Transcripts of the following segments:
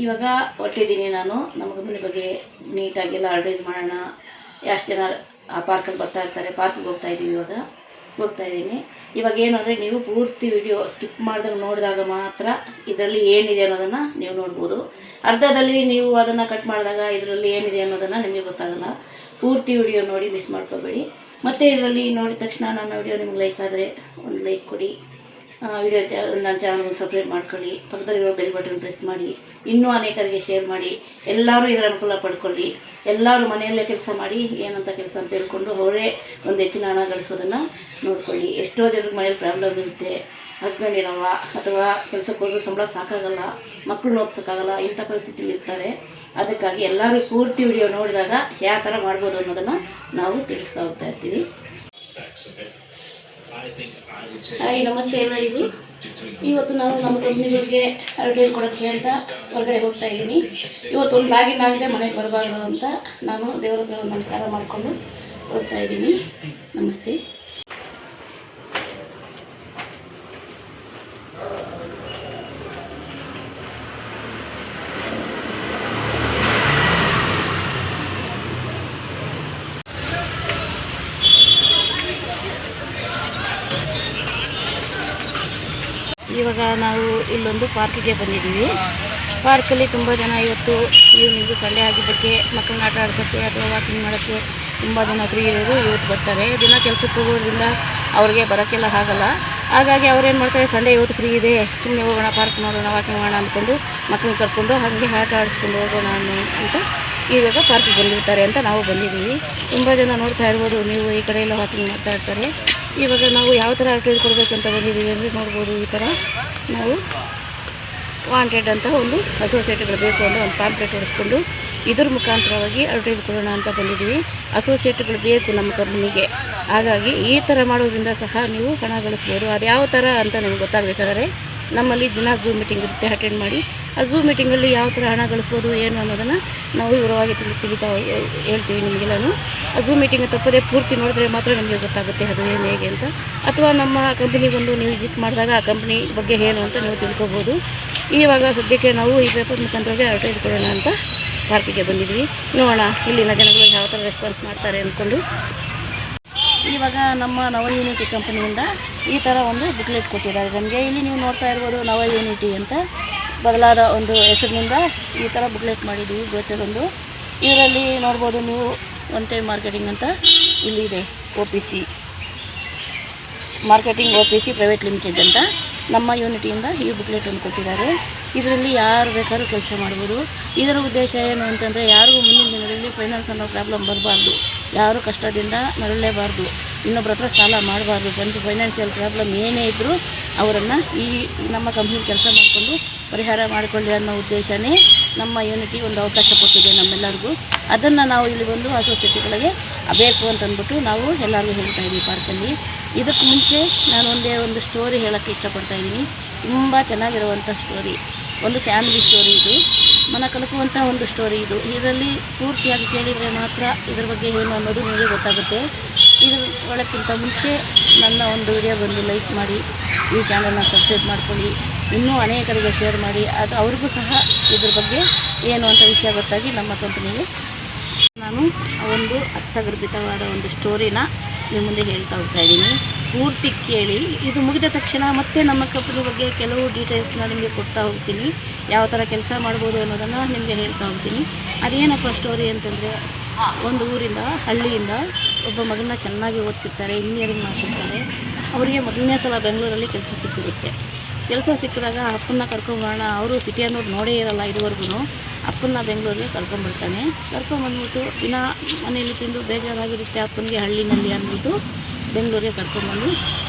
ಇವಾಗ ಹೊರಟಿದ್ದೀನಿ ನಾನು ನಮ್ಮ ಕಂಪನಿ ಬಗ್ಗೆ ನೀಟಾಗೆಲ್ಲ ಅಡ್ವೈಸ್ ಮಾಡೋಣ. ಎಷ್ಟು ಜನ ಆ ಪಾರ್ಕಲ್ಲಿ ಬರ್ತಾ ಇರ್ತಾರೆ, ಪಾರ್ಕಿಗೆ ಹೋಗ್ತಾ ಇದ್ದೀನಿ. ಇವಾಗ ಏನು ಅಂದರೆ ನೀವು ಪೂರ್ತಿ ವಿಡಿಯೋ ಸ್ಕಿಪ್ ಮಾಡಿದಾಗ ನೋಡಿದಾಗ ಮಾತ್ರ ಇದರಲ್ಲಿ ಏನಿದೆ ಅನ್ನೋದನ್ನು ನೀವು ನೋಡ್ಬೋದು. ಅರ್ಧದಲ್ಲಿ ನೀವು ಅದನ್ನು ಕಟ್ ಮಾಡಿದಾಗ ಇದರಲ್ಲಿ ಏನಿದೆ ಅನ್ನೋದನ್ನು ನಿಮಗೆ ಗೊತ್ತಾಗಲ್ಲ. ಪೂರ್ತಿ ವಿಡಿಯೋ ನೋಡಿ, ಮಿಸ್ ಮಾಡ್ಕೋಬೇಡಿ. ಮತ್ತು ಇದರಲ್ಲಿ ನೋಡಿದ ತಕ್ಷಣ ನನ್ನ ವಿಡಿಯೋ ನಿಮ್ಗೆ ಲೈಕ್ ಆದರೆ ಒಂದು ಲೈಕ್ ಕೊಡಿ. ವಿಡಿಯೋ ನನ್ನ ಚಾನಲ್ಗೆ ಸಬ್ಸ್ಕ್ರೈಬ್ ಮಾಡ್ಕೊಳ್ಳಿ. ಪಕ್ಕದಲ್ಲಿರೋ ಬೆಲ್ ಬಟನ್ ಪ್ರೆಸ್ ಮಾಡಿ. ಇನ್ನೂ ಅನೇಕರಿಗೆ ಶೇರ್ ಮಾಡಿ. ಎಲ್ಲರೂ ಇದರ ಅನುಕೂಲ ಪಡ್ಕೊಳ್ಳಿ. ಎಲ್ಲರೂ ಮನೆಯಲ್ಲೇ ಕೆಲಸ ಮಾಡಿ ಏನಂತ ಕೆಲಸ ಅಂತ ಹೇಳ್ಕೊಂಡು ಅವರೇ ಒಂದು ಹೆಚ್ಚಿನ ಹಣ ಗಳಿಸೋದನ್ನು ನೋಡ್ಕೊಳ್ಳಿ. ಎಷ್ಟೋ ಜನರಿಗೆ ಮನೇಲಿ ಪ್ರಾಬ್ಲಮ್ ಇರುತ್ತೆ, ಹಸ್ಬೆಂಡ್ ಇರೋಲ್ಲ ಅಥವಾ ಕೆಲಸಕ್ಕೆ ಹೋದ್ರೂ ಸಂಬಳ ಸಾಕಾಗಲ್ಲ, ಮಕ್ಕಳನ್ನ ಓದಿಸೋಕ್ಕಾಗಲ್ಲ, ಇಂಥ ಪರಿಸ್ಥಿತಿಲಿ ಇರ್ತಾರೆ. ಅದಕ್ಕಾಗಿ ಎಲ್ಲರೂ ಪೂರ್ತಿ ವಿಡಿಯೋ ನೋಡಿದಾಗ ಯಾವ ಥರ ಮಾಡ್ಬೋದು ಅನ್ನೋದನ್ನು ನಾವು ತಿಳಿಸ್ತಾ ಹೋಗ್ತಾ ಇರ್ತೀವಿ. ಹಾಯ್, ನಮಸ್ತೆ ಎಲ್ಲರಿಗೂ. ಇವತ್ತು ನಾನು ನಮ್ಮ ಕಂಪ್ನಿ ಬಗ್ಗೆ ಅಡ್ವೈಸ್ ಕೊಡೋಕ್ಕೆ ಅಂತ ಹೊರಗಡೆ ಹೋಗ್ತಾ ಇದ್ದೀನಿ. ಇವತ್ತು ಒಂದು ಲಾಗಿನ್ ಆಗದೆ ಮನೆಗೆ ಬರಬಾರ್ದು ಅಂತ ನಾನು ದೇವರ ನಮಸ್ಕಾರ ಮಾಡಿಕೊಂಡು ಹೋಗ್ತಾ ಇದ್ದೀನಿ. ನಮಸ್ತೆ. ಇವಾಗ ನಾವು ಇಲ್ಲೊಂದು ಪಾರ್ಕಿಗೆ ಬಂದಿದ್ದೀವಿ. ಪಾರ್ಕಲ್ಲಿ ತುಂಬ ಜನ ಇವತ್ತು ಈವ್ನಿಂಗು ಸಂಡೇ ಆಗಿದ್ದಕ್ಕೆ ಮಕ್ಕಳನ್ನ ಆಟ ಆಡ್ಸೋಕ್ಕೆ ಅಥವಾ ವಾಕಿಂಗ್ ಮಾಡೋಕ್ಕೆ ತುಂಬ ಜನ ಫ್ರೀ ಇರೋರು ಇವತ್ತು ಬರ್ತಾರೆ. ದಿನ ಕೆಲಸಕ್ಕೆ ಹೋಗೋದ್ರಿಂದ ಅವ್ರಿಗೆ ಬರೋಕ್ಕೆಲ್ಲ ಆಗಲ್ಲ. ಹಾಗಾಗಿ ಅವ್ರೇನು ಮಾಡ್ತಾರೆ, ಸಂಡೇ ಇವತ್ತು ಫ್ರೀ ಇದೆ, ಸುಮ್ಮನೆ ಹೋಗೋಣ, ಪಾರ್ಕ್ ನೋಡೋಣ, ವಾಕಿಂಗ್ ಮಾಡೋಣ ಅಂದ್ಕೊಂಡು ಮಕ್ಕಳನ್ನ ಕರ್ಕೊಂಡು ಹಾಗೆ ಆಟ ಆಡಿಸ್ಕೊಂಡು ಹೋಗೋಣ ಅಂತ ಇವಾಗ ಪಾರ್ಕಿಗೆ ಬಂದಿರ್ತಾರೆ ಅಂತ ನಾವು ಬಂದಿದ್ದೀವಿ. ತುಂಬ ಜನ ನೋಡ್ತಾ ಇರ್ಬೋದು ನೀವು, ಈ ಕಡೆ ಎಲ್ಲ ವಾಕಿಂಗ್ ಮಾಡ್ತಾ ಇರ್ತಾರೆ. ಇವಾಗ ನಾವು ಯಾವ ಥರ ಅಡ್ವೈಸ್ ಕೊಡಬೇಕಂತ ಬಂದಿದ್ದೀವಿ ಅಂದರೆ ನೋಡ್ಬೋದು. ಈ ಥರ ನಾವು ವಾಂಟೆಡ್ ಅಂತ ಒಂದು ಅಸೋಸಿಯೇಟ್ಗಳು ಬೇಕು ಅಂತ ಒಂದು ಪಾಂಪ್ಲೆಟ್ ಹೊಡಿಸ್ಕೊಂಡು ಇದ್ರ ಮುಖಾಂತರವಾಗಿ ಅಡ್ವೈಸ್ ಕೊಡೋಣ ಅಂತ ಬಂದಿದ್ದೀವಿ. ಅಸೋಸಿಯೇಟ್ಗಳು ಬೇಕು ನಮ್ಮ ಕಂಪ್ನಿಗೆ. ಹಾಗಾಗಿ ಈ ಥರ ಮಾಡೋದ್ರಿಂದ ಸಹ ನೀವು ಹಣ ಗಳಿಸ್ಬೋದು. ಅದು ಯಾವ ಥರ ಅಂತ ನಿಮ್ಗೆ ಗೊತ್ತಾಗಬೇಕಾದ್ರೆ ನಮ್ಮಲ್ಲಿ ದಿನ ಝೂಮ್ ಮೀಟಿಂಗ್ ಇರುತ್ತೆ, ಅಟೆಂಡ್ ಮಾಡಿ. ಆ ಝೂಮ್ ಮೀಟಿಂಗಲ್ಲಿ ಯಾವ ಥರ ಹಣ ಗಳಿಸ್ಬೋದು ಏನು ಅನ್ನೋದನ್ನು ನಾವು ವಿವರವಾಗಿ ತಿಳಿತಾ ಹೇಳ್ತೀವಿ ನಿಮಗೆಲ್ಲನೂ. ಆ ಝೂಮ್ ಮೀಟಿಂಗ್ ತಪ್ಪದೆ ಪೂರ್ತಿ ನೋಡಿದ್ರೆ ಮಾತ್ರ ನಿಮಗೆ ಗೊತ್ತಾಗುತ್ತೆ ಅದು ಏನು ಹೇಗೆ ಅಂತ. ಅಥವಾ ನಮ್ಮ ಕಂಪ್ನಿಗೊಂದು ನೀವು ವಿಸಿಟ್ ಮಾಡಿದಾಗ ಆ ಕಂಪ್ನಿ ಬಗ್ಗೆ ಏನು ಅಂತ ನೀವು ತಿಳ್ಕೊಬೋದು. ಇವಾಗ ಸದ್ಯಕ್ಕೆ ನಾವು ಈ ಪೇಪರ್ ಮುಖಾಂತರವಾಗಿ ಅಡ್ವೈಸ್ ಕೊಡೋಣ ಅಂತ ಪಾರ್ಕಿಗೆ ಬಂದಿದ್ವಿ. ನೋಡೋಣ ಇಲ್ಲಿನ ಜನಗಳು ಯಾವ ಥರ ರೆಸ್ಪಾನ್ಸ್ ಮಾಡ್ತಾರೆ ಅಂದ್ಕೊಂಡು. ಇವಾಗ ನಮ್ಮ ನವ ಯೂನಿಟಿ ಕಂಪನಿಯಿಂದ ಈ ಥರ ಒಂದು ಬುಕ್ಲೆಟ್ ಕೊಟ್ಟಿದ್ದಾರೆ ನಮಗೆ. ಇಲ್ಲಿ ನೀವು ನೋಡ್ತಾ ಇರ್ಬೋದು, ನವ ಯೂನಿಟಿ ಅಂತ ಬದಲಾದ ಒಂದು ಹೆಸರಿನಿಂದ ಈ ಥರ ಬುಕ್ಲೆಟ್ ಮಾಡಿದ್ದೀವಿ, ಬ್ರೋಚರ್ ಒಂದು. ಇದರಲ್ಲಿ ನೋಡ್ಬೋದು ನೀವು ಒನ್ ಟೈಮ್ ಮಾರ್ಕೆಟಿಂಗ್ ಅಂತ ಇಲ್ಲಿದೆ, OPC marketing OPC private limited ಅಂತ ನಮ್ಮ ಯೂನಿಟಿಯಿಂದ ಈ ಬುಕ್ಲೆಟ್ ಒಂದು ಕೊಟ್ಟಿದ್ದಾರೆ. ಇದರಲ್ಲಿ ಯಾರು ಬೇಕಾದ್ರೂ ಕೆಲಸ ಮಾಡ್ಬೋದು. ಇದರ ಉದ್ದೇಶ ಏನು ಅಂತಂದರೆ ಯಾರಿಗೂ ಮುಂದಿನ ದಿನಗಳಲ್ಲಿ ಫೈನಾನ್ಸ್ ಅನ್ನೋ ಪ್ರಾಬ್ಲಮ್ ಬರಬಾರ್ದು, ಯಾರು ಕಷ್ಟದಿಂದ ನರಳಲೇಬಾರ್ದು, ಇನ್ನೊಬ್ಬರ ಹತ್ರ ಸಾಲ ಮಾಡಬಾರ್ದು. ಫೈನಾನ್ಷಿಯಲ್ ಪ್ರಾಬ್ಲಮ್ ಏನೇ ಇದ್ದರೂ ಅವರನ್ನು ಈ ನಮ್ಮ ಕಂಪ್ನಿಲಿ ಕೆಲಸ ಮಾಡಿಕೊಂಡು ಪರಿಹಾರ ಮಾಡಿಕೊಳ್ಳಿ ಅನ್ನೋ ಉದ್ದೇಶನೇ ನಮ್ಮ ಯೂನಿಟಿ ಒಂದು ಅವಕಾಶ ಕೊಟ್ಟಿದೆ ನಮ್ಮೆಲ್ಲರಿಗೂ. ಅದನ್ನು ನಾವು ಇಲ್ಲಿ ಬಂದು ಅಸೋಸಿಯೇಟ್ಗಳಿಗೆ ಬೇಕು ಅಂತಂದ್ಬಿಟ್ಟು ನಾವು ಎಲ್ಲರಿಗೂ ಹೇಳ್ತಾ ಇದ್ದೀವಿ ಪಾರ್ಕಲ್ಲಿ. ಇದಕ್ಕೆ ಮುಂಚೆ ನಾನು ಒಂದು ಸ್ಟೋರಿ ಹೇಳೋಕ್ಕೆ ಇಷ್ಟಪಡ್ತಾಯಿದ್ದೀನಿ. ತುಂಬ ಚೆನ್ನಾಗಿರುವಂಥ ಸ್ಟೋರಿ, ಒಂದು ಫ್ಯಾಮಿಲಿ ಸ್ಟೋರಿ. ಇದು ಮನ ಕಲಕುವಂಥ ಒಂದು ಸ್ಟೋರಿ. ಇದರಲ್ಲಿ ಪೂರ್ತಿಯಾಗಿ ಕೇಳಿದರೆ ಮಾತ್ರ ಇದರ ಬಗ್ಗೆ ಏನು ಅನ್ನೋದು ನಿಮಗೆ ಗೊತ್ತಾಗುತ್ತೆ. ಇದ್ರ ಒಳಕ್ಕಿಂತ ಮುಂಚೆ ನನ್ನ ಒಂದು ವಿಡಿಯೋ ಬಂದು ಲೈಕ್ ಮಾಡಿ, ಈ ಚಾನಲ್ನ ಸಬ್ಸ್ಕ್ರೈಬ್ ಮಾಡ್ಕೊಳ್ಳಿ, ಇನ್ನೂ ಅನೇಕರಿಗೆ ಶೇರ್ ಮಾಡಿ. ಅದು ಅವ್ರಿಗೂ ಸಹ ಇದ್ರ ಬಗ್ಗೆ ಏನು ಅಂತ ವಿಷಯ ಗೊತ್ತಾಗಿ ನಮ್ಮ ಕಂಪನಿಗೆ ನಾನು ಒಂದು ಅರ್ಥಗರ್ಭಿತವಾದ ಒಂದು ಸ್ಟೋರಿನ ನಿಮ್ಮ ಮುಂದೆ ಹೇಳ್ತಾ ಹೋಗ್ತಾಯಿದ್ದೀನಿ. ಪೂರ್ತಿ ಕೇಳಿ. ಇದು ಮುಗಿದ ತಕ್ಷಣ ಮತ್ತೆ ನಮ್ಮ ಕಂಪನಿ ಬಗ್ಗೆ ಕೆಲವು ಡೀಟೇಲ್ಸ್ನ ನಿಮಗೆ ಕೊಡ್ತಾ ಹೋಗ್ತೀನಿ. ಯಾವ ಥರ ಕೆಲಸ ಮಾಡ್ಬೋದು ಅನ್ನೋದನ್ನು ನಿಮಗೆ ಹೇಳ್ತಾ ಹೋಗ್ತೀನಿ. ಅದೇನಪ್ಪ ಸ್ಟೋರಿ ಅಂತಂದರೆ, ಒಂದು ಊರಿಂದ, ಹಳ್ಳಿಯಿಂದ ಒಬ್ಬ ಮಗನ ಚೆನ್ನಾಗಿ ಓದಿಸಿರ್ತಾರೆ, ಇಂಜಿನಿಯರಿಂಗ್ ಮಾಡಿಸಿರ್ತಾರೆ. ಅವರಿಗೆ ಮೊದಲನೇ ಸಲ ಬೆಂಗಳೂರಲ್ಲಿ ಕೆಲಸ ಸಿಕ್ಕಿರುತ್ತೆ. ಕೆಲಸ ಸಿಕ್ಕಿದಾಗ ಅಪ್ಪನ್ನ ಕರ್ಕೊಂಬರೋಣ, ಅವರು ಸಿಟಿ ಅನ್ನೋದು ನೋಡೇ ಇರೋಲ್ಲ ಇದುವರೆಗೂ. ಅಪ್ಪನ್ನ ಬೆಂಗಳೂರಿಗೆ ಕರ್ಕೊಂಬರ್ತಾನೆ. ಕರ್ಕೊಂಬಂದ್ಬಿಟ್ಟು ದಿನ ಮನೆಯಲ್ಲಿ ತಿಂದು ಬೇಜಾರಾಗಿರುತ್ತೆ ಅಪ್ಪನಿಗೆ ಹಳ್ಳಿನಲ್ಲಿ ಅಂದ್ಬಿಟ್ಟು ಬೆಂಗಳೂರಿಗೆ ಕರ್ಕೊಂಬಂದು,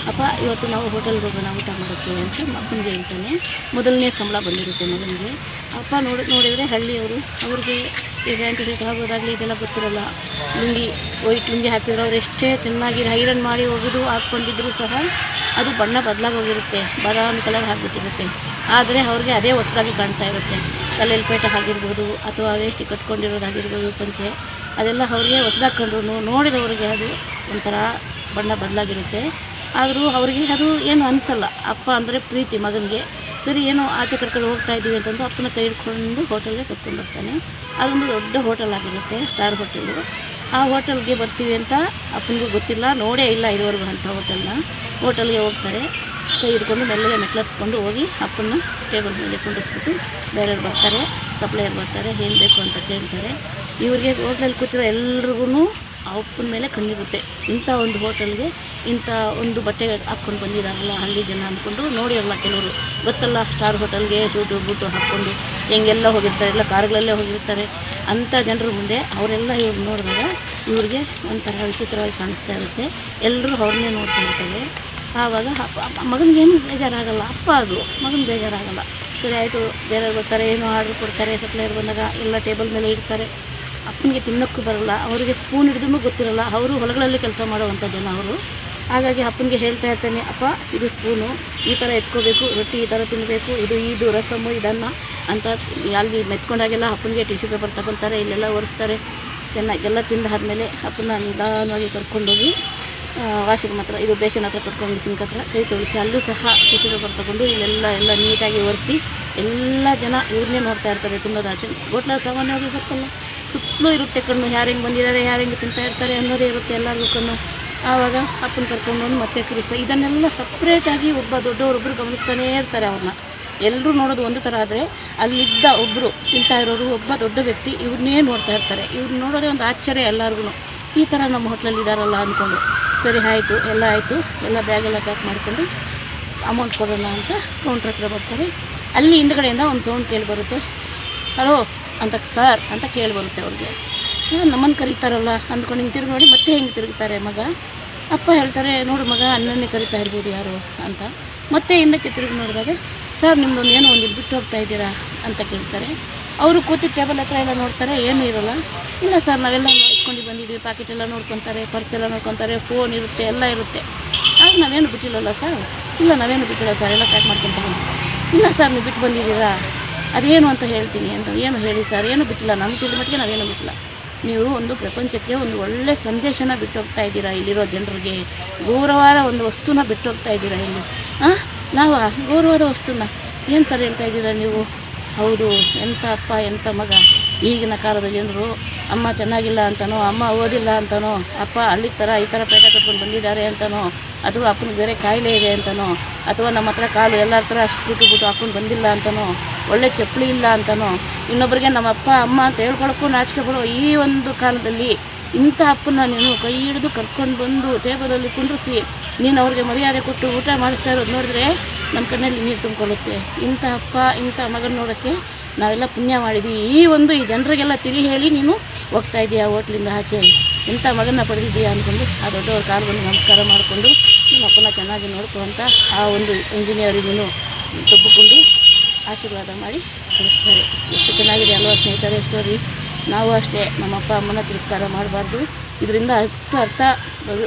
ಅಪ್ಪ ಇವತ್ತು ನಾವು ಹೋಟೆಲ್ಗೆ ಹೋಗೋಣ ಊಟ ಮಾಡೋಕ್ಕೆ ಅಂತ ಅಪ್ಪನಿಗೆ ಹೇಳ್ತಾನೆ. ಮೊದಲನೇ ಸಂಬಳ ಬಂದಿರುತ್ತೆ ಮಗನಿಗೆ. ಅಪ್ಪ ನೋಡಿದರೆ ಹಳ್ಳಿಯವರು, ಅವ್ರಿಗೆ ಈ ಪ್ಯಾಂಟ್ ಶರ್ಟ್ ಹಾಕೋದಾಗಲಿ ಇದೆಲ್ಲ ಗೊತ್ತಿರಲ್ಲ. ವೈಟ್ ಲುಂಗಿ ಹಾಕಿದ್ರು ಅವ್ರು ಎಷ್ಟೇ ಚೆನ್ನಾಗಿ ಐರನ್ ಮಾಡಿ ಒಗೆದು ಹಾಕ್ಕೊಂಡಿದ್ರು ಸಹ ಅದು ಬಣ್ಣ ಬದಲಾಗೋಗಿರುತ್ತೆ, ಬಾದಾಮಿ ಕಲರ್ ಆಗಿಬಿಟ್ಟಿರುತ್ತೆ. ಆದರೆ ಅವ್ರಿಗೆ ಅದೇ ಹೊಸದಾಗಿ ಕಾಣ್ತಾ ಇರುತ್ತೆ. ತಲೆಯಲ್ಲಿ ಪೇಟ ಆಗಿರ್ಬೋದು ಅಥವಾ ವೇಷ್ಟಿ ಕಟ್ಕೊಂಡಿರೋದಾಗಿರ್ಬೋದು, ಪಂಚೆ, ಅದೆಲ್ಲ ಅವ್ರಿಗೆ ಹೊಸದಾಗಿ ಕಂಡ್ರು ನೋಡಿದವ್ರಿಗೆ ಅದು ಒಂಥರ ಬಣ್ಣ ಬದಲಾಗಿರುತ್ತೆ. ಆದರೂ ಅವರಿಗೆ ಅದು ಏನು ಅನಿಸಲ್ಲ. ಅಪ್ಪ ಅಂದರೆ ಪ್ರೀತಿ ಮಗನಿಗೆ. ಸರಿ ಏನೋ ಆಚೆ ಕರ್ಕೊಂಡು ಹೋಗ್ತಾ ಇದ್ದೀವಿ ಅಂತಂದು ಅಪ್ಪನ ಕೈ ಹಿಡ್ಕೊಂಡು ಹೋಟೆಲ್ಗೆ ಕರ್ಕೊಂಡು ಬರ್ತಾನೆ. ಅದೊಂದು ದೊಡ್ಡ ಹೋಟೆಲ್ ಆಗಿರುತ್ತೆ, ಸ್ಟಾರ್ ಹೋಟೆಲು. ಆ ಹೋಟೆಲ್ಗೆ ಬರ್ತೀವಿ ಅಂತ ಅಪ್ಪನಿಗೂ ಗೊತ್ತಿಲ್ಲ, ನೋಡೇ ಇಲ್ಲ ಇದುವರೆಗೂ ಅಂಥ ಹೋಟೆಲ್ಗೆ ಹೋಗ್ತಾರೆ. ಕೈ ಹಿಡ್ಕೊಂಡು ಮೆಲ್ಲಗೆ ಮೆಟ್ಲತ್ಸ್ಕೊಂಡು ಹೋಗಿ ಅಪ್ಪನ ಟೇಬಲ್ ಮೇಲೆ ಕುಂಡಿಸ್ಬಿಟ್ಟು ಬೇರೆಯವ್ರು ಬರ್ತಾರೆ, ಸಪ್ಲೈಯರ್ ಬರ್ತಾರೆ, ಏನು ಬೇಕು ಅಂತ ಕೇಳ್ತಾರೆ. ಇವ್ರಿಗೆ ಹೋಟ್ಲಲ್ಲಿ ಕೂತಿರೋ ಎಲ್ರಿಗೂ ಅಪ್ಪನ ಮೇಲೆ ಕಣ್ಣಿರುತ್ತೆ. ಇಂಥ ಒಂದು ಹೋಟೆಲ್ಗೆ ಇಂಥ ಒಂದು ಬಟ್ಟೆ ಹಾಕ್ಕೊಂಡು ಬಂದಿದ್ದಾರಲ್ಲ ಹಳ್ಳಿ ಜನ ಅಂದ್ಕೊಂಡು ನೋಡಿರಲ್ಲ ಕೆಲವರು, ಗೊತ್ತಲ್ಲ ಸ್ಟಾರ್ ಹೋಟೆಲ್ಗೆ ಶೂಟು ಬೂಟು ಹಾಕ್ಕೊಂಡು ಹೆಂಗೆಲ್ಲ ಹೋಗಿರ್ತಾರೆ, ಎಲ್ಲ ಕಾರುಗಳಲ್ಲೇ ಹೋಗಿರ್ತಾರೆ. ಅಂಥ ಜನರ ಮುಂದೆ ಅವರೆಲ್ಲ ಇವ್ರು ನೋಡಿದಾಗ ಇವ್ರಿಗೆ ಒಂಥರ ವಿಚಿತ್ರವಾಗಿ ಕಾಣಿಸ್ತಾ ಇರುತ್ತೆ. ಎಲ್ಲರೂ ಅವ್ರನ್ನೇ ನೋಡ್ತಾ ಇರ್ತಾರೆ. ಆವಾಗ ಮಗನಿಗೇನು ಬೇಜಾರಾಗಲ್ಲ, ಅಪ್ಪ ಅದು ಮಗನ ಬೇಜಾರಾಗಲ್ಲ. ಸರಿ ಆಯಿತು, ಬೇರೆಯವ್ರು ಬರ್ತಾರೆ, ಏನೋ ಆರ್ಡ್ರ್ ಕೊಡ್ತಾರೆ, ಸಪ್ಲೈಯರ್ ಬಂದಾಗ ಎಲ್ಲ ಟೇಬಲ್ ಮೇಲೆ ಇಡ್ತಾರೆ. ಅಪ್ಪನಿಗೆ ತಿನ್ನೋಕ್ಕೂ ಬರೋಲ್ಲ, ಅವರಿಗೆ ಸ್ಪೂನ್ ಹಿಡಿದೂ ಗೊತ್ತಿರಲ್ಲ, ಅವರು ಹೊಲಗಳಲ್ಲಿ ಕೆಲಸ ಮಾಡುವಂಥ ಜನ ಅವರು. ಹಾಗಾಗಿ ಅಪ್ಪನಿಗೆ ಹೇಳ್ತಾ ಇರ್ತಾನೆ, ಅಪ್ಪ ಇದು ಸ್ಪೂನು, ಈ ಥರ ಎತ್ಕೋಬೇಕು, ರೊಟ್ಟಿ ಈ ಥರ ತಿನ್ನಬೇಕು, ಇದು ರಸಮ್ಮು ಇದನ್ನು ಅಂತ. ಅಲ್ಲಿ ಮೆತ್ಕೊಂಡಾಗೆಲ್ಲ ಅಪ್ಪನಿಗೆ ಟಿಶ್ಯೂ ಪೇಪರ್ ತಗೊತಾರೆ, ಇಲ್ಲೆಲ್ಲ ಒರೆಸ್ತಾರೆ. ಚೆನ್ನಾಗಿ ಎಲ್ಲ ತಿಂದಾದ್ಮೇಲೆ ಅಪ್ಪನ ನಿಧಾನವಾಗಿ ಕರ್ಕೊಂಡೋಗಿ ವಾಶ್ರೂಮ್ ಹತ್ರ, ಇದು ಬೇಸನ್ ಹತ್ರ ಕರ್ಕೊಂಡು ಸಿಂಕ್ ಹತ್ರ ಕೈ ತೊಳಿಸಿ, ಅಲ್ಲೂ ಸಹ ಟಿಶ್ಯೂ ಪೇಪರ್ ತಗೊಂಡು ಇಲ್ಲೆಲ್ಲ ನೀಟಾಗಿ ಒರೆಸಿ ಎಲ್ಲ ಜನ ಇವ್ರನ್ನೇ ನೋಡ್ತಾ ಇರ್ತಾರೆ. ತಿನ್ನೋದಾಚೆ ಹೋಟ್ಲ ಸಾಮಾನ್ಯವಾಗಿ ಗೊತ್ತಲ್ಲ, ಸುತ್ತಲೂ ಇರುತ್ತೆ ಕಣ್ಣು, ಯಾರು ಹೆಂಗೆ ಬಂದಿದ್ದಾರೆ, ಯಾರು ಹೆಂಗೆ ತಿಂತಾ ಇರ್ತಾರೆ ಅನ್ನೋದೇ ಇರುತ್ತೆ ಎಲ್ಲರಿಗೂ ಕಣ್ಣು. ಆವಾಗ ಅಪ್ಪನ ಕರ್ಕೊಂಡು ಮತ್ತೆ ಕಿರಿಸ್ತಾರೆ. ಇದನ್ನೆಲ್ಲ ಸಪ್ರೇಟಾಗಿ ಒಬ್ಬ ದೊಡ್ಡವರೊಬ್ಬರು ಗಮನಿಸ್ತಾನೇ ಇರ್ತಾರೆ. ಅವ್ರನ್ನ ಎಲ್ಲರೂ ನೋಡೋದು ಒಂದು ಥರ ಆದರೆ ಅಲ್ಲಿದ್ದ ಒಬ್ಬರು ತಿಂತಾ ಇರೋರು ಒಬ್ಬ ದೊಡ್ಡ ವ್ಯಕ್ತಿ ಇವ್ರನ್ನೇ ನೋಡ್ತಾ ಇರ್ತಾರೆ. ಇವ್ರು ನೋಡೋದೇ ಒಂದು ಆಶ್ಚರ್ಯ ಎಲ್ಲರಿಗೂ, ಈ ಥರ ನಮ್ಮ ಹೋಟ್ಲಲ್ಲಿ ಇದ್ದಾರಲ್ಲ ಅಂದ್ಕೊಂಡು. ಸರಿ ಆಯಿತು, ಎಲ್ಲ ಆಯಿತು, ಎಲ್ಲ ಬ್ಯಾಗೆಲ್ಲ ಪ್ಯಾಕ್ ಮಾಡಿಕೊಂಡು ಅಮೌಂಟ್ ಕೊಡೋಣ ಅಂತ ಕೌಂಟ್ರ್ ಹತ್ರ ಬರ್ತಾರೆ. ಅಲ್ಲಿ ಹಿಂದುಗಡೆಯಿಂದ ಒಂದು ಸೌಂಡ್ ಕೇಳಿ ಬರುತ್ತೆ, ಹಲೋ ಅಂತ, ಸರ್ ಅಂತ ಕೇಳಿ ಬರುತ್ತೆ ಅವ್ರಿಗೆ. ನಮ್ಮನ್ನು ಕರೀತಾರಲ್ಲ ಅಂದ್ಕೊಂಡು ಹಿಂಗೆ ತಿರುಗಿ ನೋಡಿ ಮತ್ತೆ ಹೆಂಗೆ ತಿರುಗ್ತಾರೆ ಮಗ. ಅಪ್ಪ ಹೇಳ್ತಾರೆ, ನೋಡು ಮಗ ಅನ್ನನ್ನೇ ಕರಿತಾ ಇರ್ಬೋದು ಯಾರು ಅಂತ. ಮತ್ತೆ ಹಿಂದಕ್ಕೆ ತಿರುಗಿ ನೋಡಿದಾಗ, ಸರ್ ನಿಮ್ಮದೊಂದು ಏನೋ ಒಂದು ಬಿಟ್ಟು ಹೋಗ್ತಾ ಇದ್ದೀರಾ ಅಂತ ಕೇಳ್ತಾರೆ. ಅವರು ಕೂತಿದ್ದ ಟೇಬಲ್ ಹತ್ರ ಎಲ್ಲ ನೋಡ್ತಾರೆ, ಏನೂ ಇರೋಲ್ಲ. ಇಲ್ಲ ಸರ್, ನಾವೆಲ್ಲ ಇಟ್ಕೊಂಡು ಬಂದಿದ್ದೀವಿ, ಪ್ಯಾಕೆಟೆಲ್ಲ ನೋಡ್ಕೊತಾರೆ, ಪರ್ಸೆಲ್ಲ ನೋಡ್ಕೊತಾರೆ, ಫೋನ್ ಇರುತ್ತೆ, ಎಲ್ಲ ಇರುತ್ತೆ. ಆಗ ನಾವೇನು ಬಿಟ್ಟಿಲ್ಲಲ್ಲ ಸರ್. ಇಲ್ಲ ನಾವೇನು ಬಿಟ್ಟಿಲ್ಲ ಸರ್, ಎಲ್ಲ ಪ್ಯಾಕ್ ಮಾಡ್ಕೊತಾರೆ. ಇಲ್ಲ ಸರ್, ನೀವು ಬಿಟ್ಟು ಬಂದಿದ್ದೀರಾ, ಅದೇನು ಅಂತ ಹೇಳ್ತೀನಿ ಅಂತ. ಏನು ಹೇಳಿ ಸರ್, ಏನು ಬಿಟ್ಟಿಲ್ಲ, ನಮ್ಗೆ ತಿಳಿದ ಮಟ್ಟಿಗೆ ನಾವೇನು ಬಿಟ್ಟಿಲ್ಲ. ನೀವು ಒಂದು ಪ್ರಪಂಚಕ್ಕೆ ಒಂದು ಒಳ್ಳೆಯ ಸಂದೇಶನ ಬಿಟ್ಟು ಹೋಗ್ತಾ ಇದ್ದೀರಾ, ಇಲ್ಲಿರೋ ಜನರಿಗೆ ಗೌರವವಾದ ಒಂದು ವಸ್ತುನ ಬಿಟ್ಟು ಹೋಗ್ತಾ ಇದ್ದೀರಾ ಇಲ್ಲಿ. ನಾವು ಗೌರವವಾದ ವಸ್ತುನ ಏನು ಸರ್ ಹೇಳ್ತಾ ಇದ್ದೀರಾ ನೀವು? ಹೌದು, ಎಂಥ ಅಪ್ಪ ಎಂಥ ಮಗ. ಈಗಿನ ಕಾಲದ ಜನರು ಅಮ್ಮ ಚೆನ್ನಾಗಿಲ್ಲ ಅಂತನೋ, ಅಮ್ಮ ಓದಿಲ್ಲ ಅಂತನೋ, ಅಪ್ಪ ಹಳ್ಳಿ ಥರ ಈ ಥರ ಪೇಟ ಕಟ್ಕೊಂಡು ಬಂದಿದ್ದಾರೆ ಅಂತನೋ, ಅಥವಾ ಅಪ್ಪನಿಗೆ ಬೇರೆ ಕಾಯಿಲೆ ಇದೆ ಅಂತನೋ, ಅಥವಾ ನಮ್ಮ ಹತ್ರ ಕಾಲು ಎಲ್ಲರ ಥರ ಅಷ್ಟು ಬುಟ್ಟು ಹಾಕ್ಕೊಂಡು ಬಂದಿಲ್ಲ ಅಂತನೋ, ಒಳ್ಳೆ ಚಪ್ಪಲಿ ಇಲ್ಲ ಅಂತನೋ, ಇನ್ನೊಬ್ಬರಿಗೆ ನಮ್ಮ ಅಪ್ಪ ಅಮ್ಮ ಅಂತ ಹೇಳ್ಕೊಳಕ್ಕೂ ನಾಚಿಕೆ ಬರೋ ಈ ಒಂದು ಕಾಲದಲ್ಲಿ ಇಂಥ ಅಪ್ಪನ ನೀನು ಕೈ ಹಿಡಿದು ಕರ್ಕೊಂಡು ಬಂದು ಟೇಬಲಲ್ಲಿ ಕುಂಡ್ರಿಸಿ ನೀನು ಅವ್ರಿಗೆ ಮರ್ಯಾದೆ ಕೊಟ್ಟು ಊಟ ಮಾಡಿಸ್ತಾ ಇರೋದು ನೋಡಿದ್ರೆ ನಮ್ಮ ಕಣ್ಣಲ್ಲಿ ನೀರು ತುಂಬಿಕೊಳ್ಳುತ್ತೆ. ಇಂಥ ಅಪ್ಪ ಇಂಥ ಮಗನ ನೋಡೋಕ್ಕೆ ನಾವೆಲ್ಲ ಪುಣ್ಯ ಮಾಡಿದ್ವಿ. ಈ ಜನರಿಗೆಲ್ಲ ತಿಳಿ ಹೇಳಿ ನೀನು ಹೋಗ್ತಾ ಇದೀಯಾ ಹೋಟ್ಲಿಂದ ಆಚೆ, ಇಂಥ ಮಗನ ಪಡೆದಿದ್ದೀಯಾ ಅಂದ್ಕೊಂಡು ಆ ದೊಡ್ಡವ್ರ ಕಾಲು ಬಂದು ನಮಸ್ಕಾರ ಮಾಡಿಕೊಂಡು ನಿಮ್ಮ ಅಪ್ಪನ ಚೆನ್ನಾಗಿ ನೋಡ್ಕೊಂತ ಆ ಒಂದು ಇಂಜಿನಿಯರಿಂಗೂ ತಬ್ಬಿಕೊಂಡು ಆಶೀರ್ವಾದ ಮಾಡಿ ಕಳಿಸ್ತಾರೆ. ಎಷ್ಟು ಚೆನ್ನಾಗಿದೆ ಅಲ್ವಾ ಸ್ನೇಹಿತರೆ ಸ್ಟೋರಿ. ನಾವು ಅಷ್ಟೇ ನಮ್ಮ ಅಪ್ಪ ಅಮ್ಮನ ತಿರಸ್ಕಾರ ಮಾಡಬಾರ್ದು. ಇದರಿಂದ ಅಷ್ಟು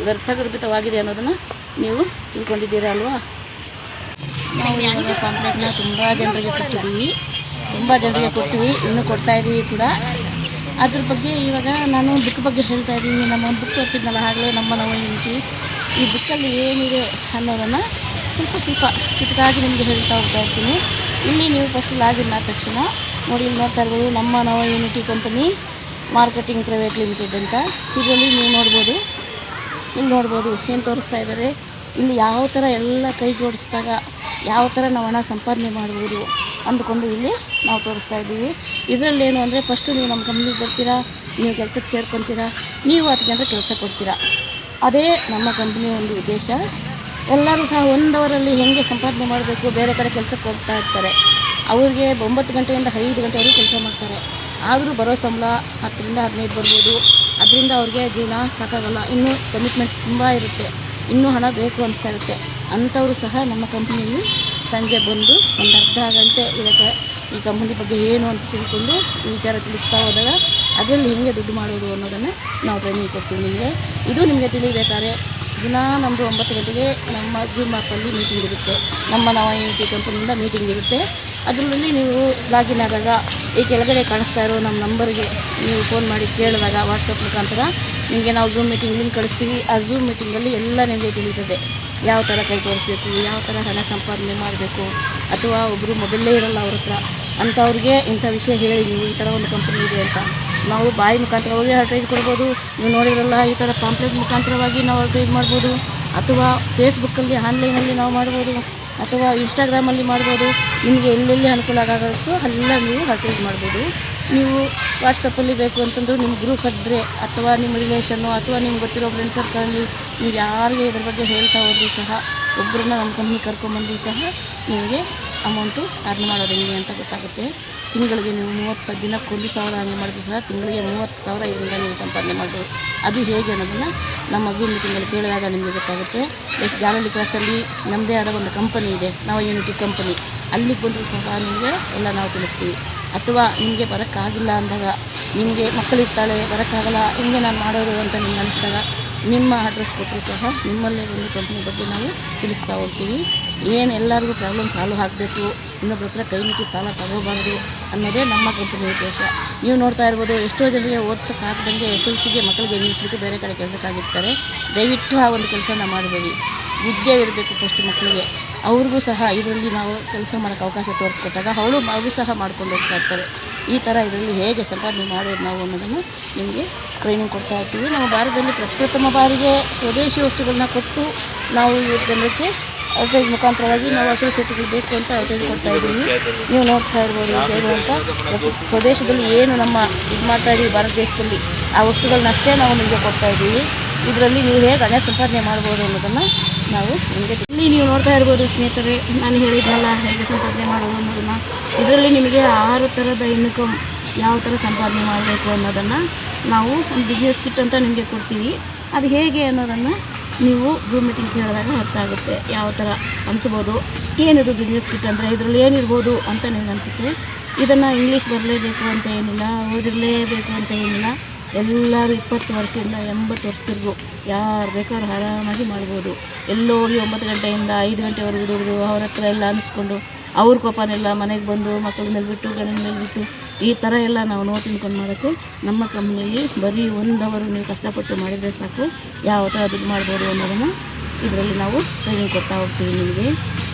ವ್ಯರ್ಥಗರ್ಭಿತವಾಗಿದೆ ಅನ್ನೋದನ್ನು ನೀವು ತಿಳ್ಕೊಂಡಿದ್ದೀರಾ ಅಲ್ವಾ. ನಾವು ಇವಾಗ ಪಾಂಪ್ಲೆಟ್ನ ತುಂಬ ಜನರಿಗೆ ಕೊಟ್ಟಿವಿ, ಇನ್ನೂ ಕೊಡ್ತಾಯಿದ್ದೀವಿ ಕೂಡ. ಅದ್ರ ಬಗ್ಗೆ ಇವಾಗ ನಾನು ಬುಕ್ ಬಗ್ಗೆ ಹೇಳ್ತಾ ಇದ್ದೀನಿ. ನಮ್ಮ ಒಂದು ಬುಕ್ ತೋರಿಸಿದ್ನಲ್ಲ ಆಗಲೇ, ನಮ್ಮ ಯೂನಿಟಿ. ಈ ಬುಕ್ಕಲ್ಲಿ ಏನಿದೆ ಅನ್ನೋದನ್ನು ಸ್ವಲ್ಪ ಚಿಕ್ಕದಾಗಿ ನಿಮಗೆ ಹೇಳ್ತಾ ಹೋಗ್ತಾ ಇರ್ತೀನಿ. ಇಲ್ಲಿ ನೀವು ಫಸ್ಟ್ ಲಾಗಿನ್ ಆದ ತಕ್ಷಣ ನೋಡಿ, ಇಲ್ಲಿ ನೋಡ್ತಾ ಇರ್ಬೋದು ನಮ್ಮ unity company marketing private limited ಅಂತ. ಇದರಲ್ಲಿ ನೀವು ನೋಡ್ಬೋದು, ಇಲ್ಲಿ ನೋಡ್ಬೋದು ಏನು ತೋರಿಸ್ತಾ ಇದ್ದಾರೆ. ಇಲ್ಲಿ ಯಾವ ಥರ ಎಲ್ಲ ಕೈ ಜೋಡಿಸಿದಾಗ ಯಾವ ಥರ ನಾವು ಹಣ ಸಂಪಾದನೆ ಮಾಡ್ಬೋದು ಅಂದ್ಕೊಂಡು ಇಲ್ಲಿ ನಾವು ತೋರಿಸ್ತಾ ಇದ್ದೀವಿ. ಇದರಲ್ಲೇನು ಅಂದರೆ, ಫಸ್ಟು ನೀವು ನಮ್ಮ ಕಂಪ್ನಿಗೆ ಬರ್ತೀರಾ, ನೀವು ಕೆಲಸಕ್ಕೆ ಸೇರ್ಕೊತೀರಾ, ನೀವು 10 ಜನರಿಗೆ ಕೆಲಸ ಕೊಡ್ತೀರಾ. ಅದೇ ನಮ್ಮ ಕಂಪ್ನಿಯ ಒಂದು ಉದ್ದೇಶ. ಎಲ್ಲರೂ ಸಹ 1 ಅವರಲ್ಲಿ ಹೇಗೆ ಸಂಪಾದನೆ ಮಾಡಬೇಕು, ಬೇರೆ ಕಡೆ ಕೆಲಸಕ್ಕೆ ಹೋಗ್ತಾ ಇರ್ತಾರೆ. ಅವ್ರಿಗೆ 9 ಗಂಟೆಯಿಂದ 5 ಗಂಟೆವರೆಗೂ ಕೆಲಸ ಮಾಡ್ತಾರೆ. ಆದರೂ ಬರೋ ಸಂಬಳ 10 ರಿಂದ 15 ಬರ್ಬೋದು. ಅದರಿಂದ ಅವ್ರಿಗೆ ಜೀವನ ಸಾಕಾಗಲ್ಲ, ಇನ್ನೂ ಕಮಿಟ್ಮೆಂಟ್ಸ್ ತುಂಬ ಇರುತ್ತೆ, ಇನ್ನೂ ಹಣ ಬೇಕು ಅನಿಸ್ತಾ ಇರುತ್ತೆ. ಅಂಥವರು ಸಹ ನಮ್ಮ ಕಂಪ್ನಿಯಲ್ಲಿ ಸಂಜೆ ಬಂದು ಒಂದು ಅರ್ಧ ಗಂಟೆ ಇದಕ್ಕೆ ಈ ಕಂಪ್ನಿ ಬಗ್ಗೆ ಏನು ಅಂತ ತಿಳ್ಕೊಂಡು ಈ ವಿಚಾರ ತಿಳಿಸ್ತಾ ಹೋದಾಗ ಅದರಲ್ಲಿ ಹೇಗೆ ದುಡ್ಡು ಮಾಡೋದು ಅನ್ನೋದನ್ನು ನಾವು ಟ್ರೈನಿಂಗ್ ಕೊಡ್ತೀವಿ ನಿಮಗೆ. ಇದು ನಿಮಗೆ ತಿಳಿಬೇಕಾದ್ರೆ ದಿನ ನಮ್ಮದು 9 ಗಂಟೆಗೆ ನಮ್ಮ ಜೂಮ್ ಆ್ಯಪಲ್ಲಿ ಮೀಟಿಂಗ್ ಇರುತ್ತೆ. ನಮ್ಮ ಯೂನಿಟಿ ಕಂಪನಿಯಿಂದ ಮೀಟಿಂಗ್ ಇರುತ್ತೆ. ಅದರಲ್ಲಿ ನೀವು ಲಾಗಿನ್ ಆದಾಗ ಈ ಕೆಳಗಡೆ ಕಾಣಿಸ್ತಾ ಇರೋ ನಮ್ಮ ನಂಬರ್ಗೆ ನೀವು ಫೋನ್ ಮಾಡಿ ಕೇಳಿದಾಗ ವಾಟ್ಸಪ್ ಮುಖಾಂತರ ನಿಮಗೆ ನಾವು ಝೂಮ್ ಮೀಟಿಂಗ್ ಲಿಂಕ್ ಕಳಿಸ್ತೀವಿ. ಆ ಝೂಮ್ ಮೀಟಿಂಗಲ್ಲಿ ಎಲ್ಲ ನಿಮಗೆ ತಿಳಿಯುತ್ತದೆ. ಯಾವ ಥರ ಕೈ ತೋರಿಸ್ಬೇಕು, ಯಾವ ಥರ ಹಣ ಸಂಪಾದನೆ ಮಾಡಬೇಕು, ಅಥವಾ ಒಬ್ಬರು ಮೊಬೈಲೇ ಇರೋಲ್ಲ ಅವ್ರ ಹತ್ರ ಅಂಥವ್ರಿಗೆ ಇಂಥ ವಿಷಯ ಹೇಳಿ ನೀವು ಈ ಥರ ಒಂದು ಕಂಪನಿ ಇದೆ ಅಂತ ನಾವು ಬಾಯಿ ಮುಖಾಂತರವಾಗಿ ಅಡ್ವರ್ಟೈಸ್ ಕೊಡ್ಬೋದು. ನೀವು ನೋಡಿರಲ್ಲ ಈ ಥರ ಪಾಂಪ್ಲೆಟ್ ಮುಖಾಂತರವಾಗಿ ನಾವು ಅಡ್ವರ್ಟೈಸ್ ಮಾಡ್ಬೋದು, ಅಥವಾ ಫೇಸ್ಬುಕ್ಕಲ್ಲಿ ಆನ್ಲೈನಲ್ಲಿ ನಾವು ಮಾಡ್ಬೋದು, ಅಥವಾ ಇನ್ಸ್ಟಾಗ್ರಾಮಲ್ಲಿ ಮಾಡ್ಬೋದು. ನಿಮಗೆ ಎಲ್ಲೆಲ್ಲಿ ಅನುಕೂಲ ಆಗುತ್ತೋ ಅಲ್ಲೆಲ್ಲ ನೀವು ಅಡ್ವರ್ಟೈಸ್ ಮಾಡ್ಬೋದು. ನೀವು ವಾಟ್ಸಪ್ಪಲ್ಲಿ ಬೇಕು ಅಂತಂದರೂ ನಿಮ್ಮ ಗ್ರೂಪ್ ಇದ್ದರೆ, ಅಥವಾ ನಿಮ್ಮ ರಿಲೇಷನ್ನು, ಅಥವಾ ನಿಮ್ಗೆ ಗೊತ್ತಿರೋ ಫ್ರೆಂಡ್ ಸರ್ಕಲಲ್ಲಿ ನೀವು ಯಾರಿಗೆ ಇದ್ರ ಬಗ್ಗೆ ಹೇಳ್ತಾ ಹೋದರೂ ಸಹ ಒಬ್ಬರನ್ನ ನಮ್ಮ ಕಂಪ್ನಿ ಕರ್ಕೊಂಬಂದು ಸಹ ನಿಮಗೆ ಅಮೌಂಟು ಅರ್ನ್ ಮಾಡೋದು ಹೆಂಗೆ ಅಂತ ಗೊತ್ತಾಗುತ್ತೆ. ತಿಂಗಳಿಗೆ ನೀವು 30 ದಿನಕ್ಕೆ 1,000 ಹಂಗೆ ಮಾಡಿದ್ರು ಸಹ ತಿಂಗಳಿಗೆ 30,000 ಇದರಿಂದ ನೀವು ಸಂಪಾದನೆ ಮಾಡ್ಬೋದು. ಅದು ಹೇಗೆ ಅನ್ನೋದನ್ನು ನಮ್ಮ ಝೂಮ್ ಮೀಟಿಂಗಲ್ಲಿ ಕೇಳಿದಾಗ ನಿಮಗೆ ಗೊತ್ತಾಗುತ್ತೆ. ಜಾಲಹಳ್ಳಿ ಕ್ರಾಸಲ್ಲಿ ನಮ್ಮದೇ ಆದ ಒಂದು ಕಂಪನಿ ಇದೆ, ನವ ಯೂನಿಟಿ ಕಂಪನಿ. ಅಲ್ಲಿಗೆ ಬಂದರೂ ಸಹ ನಿಮಗೆ ಎಲ್ಲ ನಾವು ತಿಳಿಸ್ತೀವಿ. ಅಥವಾ ನಿಮಗೆ ಬರೋಕ್ಕಾಗಿಲ್ಲ ಅಂದಾಗ, ನಿಮಗೆ ಮಕ್ಕಳಿರ್ತಾಳೆ ಬರೋಕ್ಕಾಗಲ್ಲ, ಹೆಂಗೆ ನಾನು ಮಾಡೋದು ಅಂತ ನಿಮ್ಗೆ ಅನಿಸಿದಾಗ ನಿಮ್ಮ ಅಡ್ರೆಸ್ ಕೊಟ್ಟರು ಸಹ ನಿಮ್ಮಲ್ಲೇ ಒಂದು ಕಂಪ್ನಿ ಬಗ್ಗೆ ನಾವು ತಿಳಿಸ್ತಾ ಹೋಗ್ತೀವಿ. ಏನು ಎಲ್ಲರಿಗೂ ಪ್ರಾಬ್ಲಮ್ ಸಾಲ್ವ್ ಆಗಬೇಕು, ಇನ್ನೊಬ್ಬರ ಹತ್ರ ಕೈ ಮುಟ್ಟಿ ಸಾಲ ತಗೋಬಾರ್ದು ಅನ್ನೋದೇ ನಮ್ಮ ಕಂಪನಿ ಉದ್ದೇಶ. ನೀವು ನೋಡ್ತಾ ಇರ್ಬೋದು, ಎಷ್ಟೋ ಜನರಿಗೆ ಓದ್ಸೋಕ್ಕಾಗ್ದಂಗೆ SLCಗೆ ಮಕ್ಕಳಿಗೆ ನಿಲ್ಲಿಸ್ಬಿಟ್ಟು ಬೇರೆ ಕಡೆ ಕೆಲಸಕ್ಕಾಗಿರ್ತಾರೆ. ದಯವಿಟ್ಟು ಆ ಒಂದು ಕೆಲಸನ ಮಾಡಬೇಡಿ. ವಿದ್ಯೆವಿರಬೇಕು ಫಸ್ಟ್ ಮಕ್ಕಳಿಗೆ. ಅವ್ರಿಗೂ ಸಹ ಇದರಲ್ಲಿ ನಾವು ಕೆಲಸ ಮಾಡೋಕ್ಕೆ ಅವಕಾಶ ತೋರಿಸ್ಕೊಟ್ಟಾಗ ಅವರು ಸಹ ಮಾಡ್ಕೊಂಡು ಹೋಗ್ತಾ ಇರ್ತಾರೆ. ಈ ಥರ ಇದರಲ್ಲಿ ಹೇಗೆ ಸಂಪಾದನೆ ಮಾಡೋದು ನಾವು ಅನ್ನೋದನ್ನು ನಿಮಗೆ ಟ್ರೈನಿಂಗ್ ಕೊಡ್ತಾ ಇರ್ತೀವಿ. ನಮ್ಮ ಭಾರತದಲ್ಲಿ ಪ್ರಪ್ರಥಮ ಬಾರಿಗೆ ಸ್ವದೇಶಿ ವಸ್ತುಗಳನ್ನ ಕೊಟ್ಟು ನಾವು ಇವತ್ತು ಜನಕ್ಕೆ ಅಡ್ವರ್ಟೈಸ್ ಮುಖಾಂತರವಾಗಿ ನಾವು ಅಸೋಸಿಯೇಟ್ಗಳು ಬೇಕು ಅಂತ ಅಡ್ವರ್ಟೈಸ್ ಕೊಡ್ತಾ ಇದ್ದೀವಿ. ನೀವು ನೋಡ್ತಾ ಇರ್ಬೋದು ಹೇಗೆ ಅಂತ. ಸ್ವದೇಶದಲ್ಲಿ ಏನು ನಮ್ಮ ಇದು ಮಾಡ್ತಾ ಇದ್ದೀವಿ ಭಾರತ ದೇಶದಲ್ಲಿ, ಆ ವಸ್ತುಗಳನ್ನ ಅಷ್ಟೇ ನಾವು ನಿಮಗೆ ಕೊಡ್ತಾ ಇದ್ದೀವಿ. ಇದರಲ್ಲಿ ನೀವು ಹೇಗೆ ಹಣ ಸಂಪಾದನೆ ಮಾಡ್ಬೋದು ಅನ್ನೋದನ್ನು ನಾವು ನಿಮಗೆ ಇಲ್ಲಿ ನೀವು ನೋಡ್ತಾ ಇರ್ಬೋದು ಸ್ನೇಹಿತರೆ. ನಾನು ಹೇಳಿದ್ನಲ್ಲ ಹೇಗೆ ಸಂಪಾದನೆ ಮಾಡೋದು ಅನ್ನೋದನ್ನು. ಇದರಲ್ಲಿ ನಿಮಗೆ 6 ಥರದ ಇನ್ಕಮ್ ಯಾವ ಥರ ಸಂಪಾದನೆ ಮಾಡಬೇಕು ಅನ್ನೋದನ್ನು ನಾವು ಒಂದು ಬಿಸ್ನೆಸ್ ಕಿಟ್ ಅಂತ ನಿಮಗೆ ಕೊಡ್ತೀವಿ. ಅದು ಹೇಗೆ ಅನ್ನೋದನ್ನು ನೀವು ಝೂಮ್ ಮೀಟಿಂಗ್ ಕೇಳಿದಾಗ ಅರ್ಥ ಆಗುತ್ತೆ. ಯಾವ ಥರ ಅನಿಸ್ಬೋದು, ಏನಿದು ಬಿಸ್ನೆಸ್ ಕಿಟ್ ಅಂದರೆ ಇದರಲ್ಲಿ ಏನಿರ್ಬೋದು ಅಂತ ನಿಮ್ಗೆ ಅನಿಸುತ್ತೆ. ಇದನ್ನು ಇಂಗ್ಲೀಷ್ ಬರಲೇಬೇಕು ಅಂತ ಏನಿಲ್ಲ, ಓದಿರಲೇಬೇಕು ಅಂತ ಏನಿಲ್ಲ. ಎಲ್ಲರೂ 20 ವರ್ಷದಿಂದ 80 ವರ್ಷದವರೆಗೂ ಯಾರು ಬೇಕಾದ್ರೂ ಆರಾಮಾಗಿ ಮಾಡ್ಬೋದು. ಎಲ್ಲೋ ಹೋಗಿ 9 ಗಂಟೆಯಿಂದ 5 ಗಂಟೆವರೆಗೂ ದುಡಿದು ಅವ್ರ ಹತ್ರ ಎಲ್ಲ ಅನಿಸ್ಕೊಂಡು ಅವ್ರ ಕೋಪನೆಲ್ಲ ಮನೆಗೆ ಬಂದು ಮಕ್ಕಳ ಮೇಲೆ ಬಿಟ್ಟು ಗಂಡನ ಮೇಲೆ ಬಿಟ್ಟು ಈ ಥರ ಎಲ್ಲ ನಾವು ನೋವು ತಿನ್ಕೊಂಡು ಮಾಡೋಕ್ಕೆ ನಮ್ಮ ಕಂಪ್ನಿಯಲ್ಲಿ ಬರೀ 1 ಅವರು ನೀವು ಕಷ್ಟಪಟ್ಟು ಮಾಡಿದರೆ ಸಾಕು ಯಾವ ಥರ ದುಡ್ಡು ಮಾಡ್ಬೋದು ಅನ್ನೋದನ್ನು ಇದರಲ್ಲಿ ನಾವು ಟ್ರೈನಿಂಗ್ ಕೊಡ್ತಾ ಹೋಗ್ತೀವಿ ನಿಮಗೆ.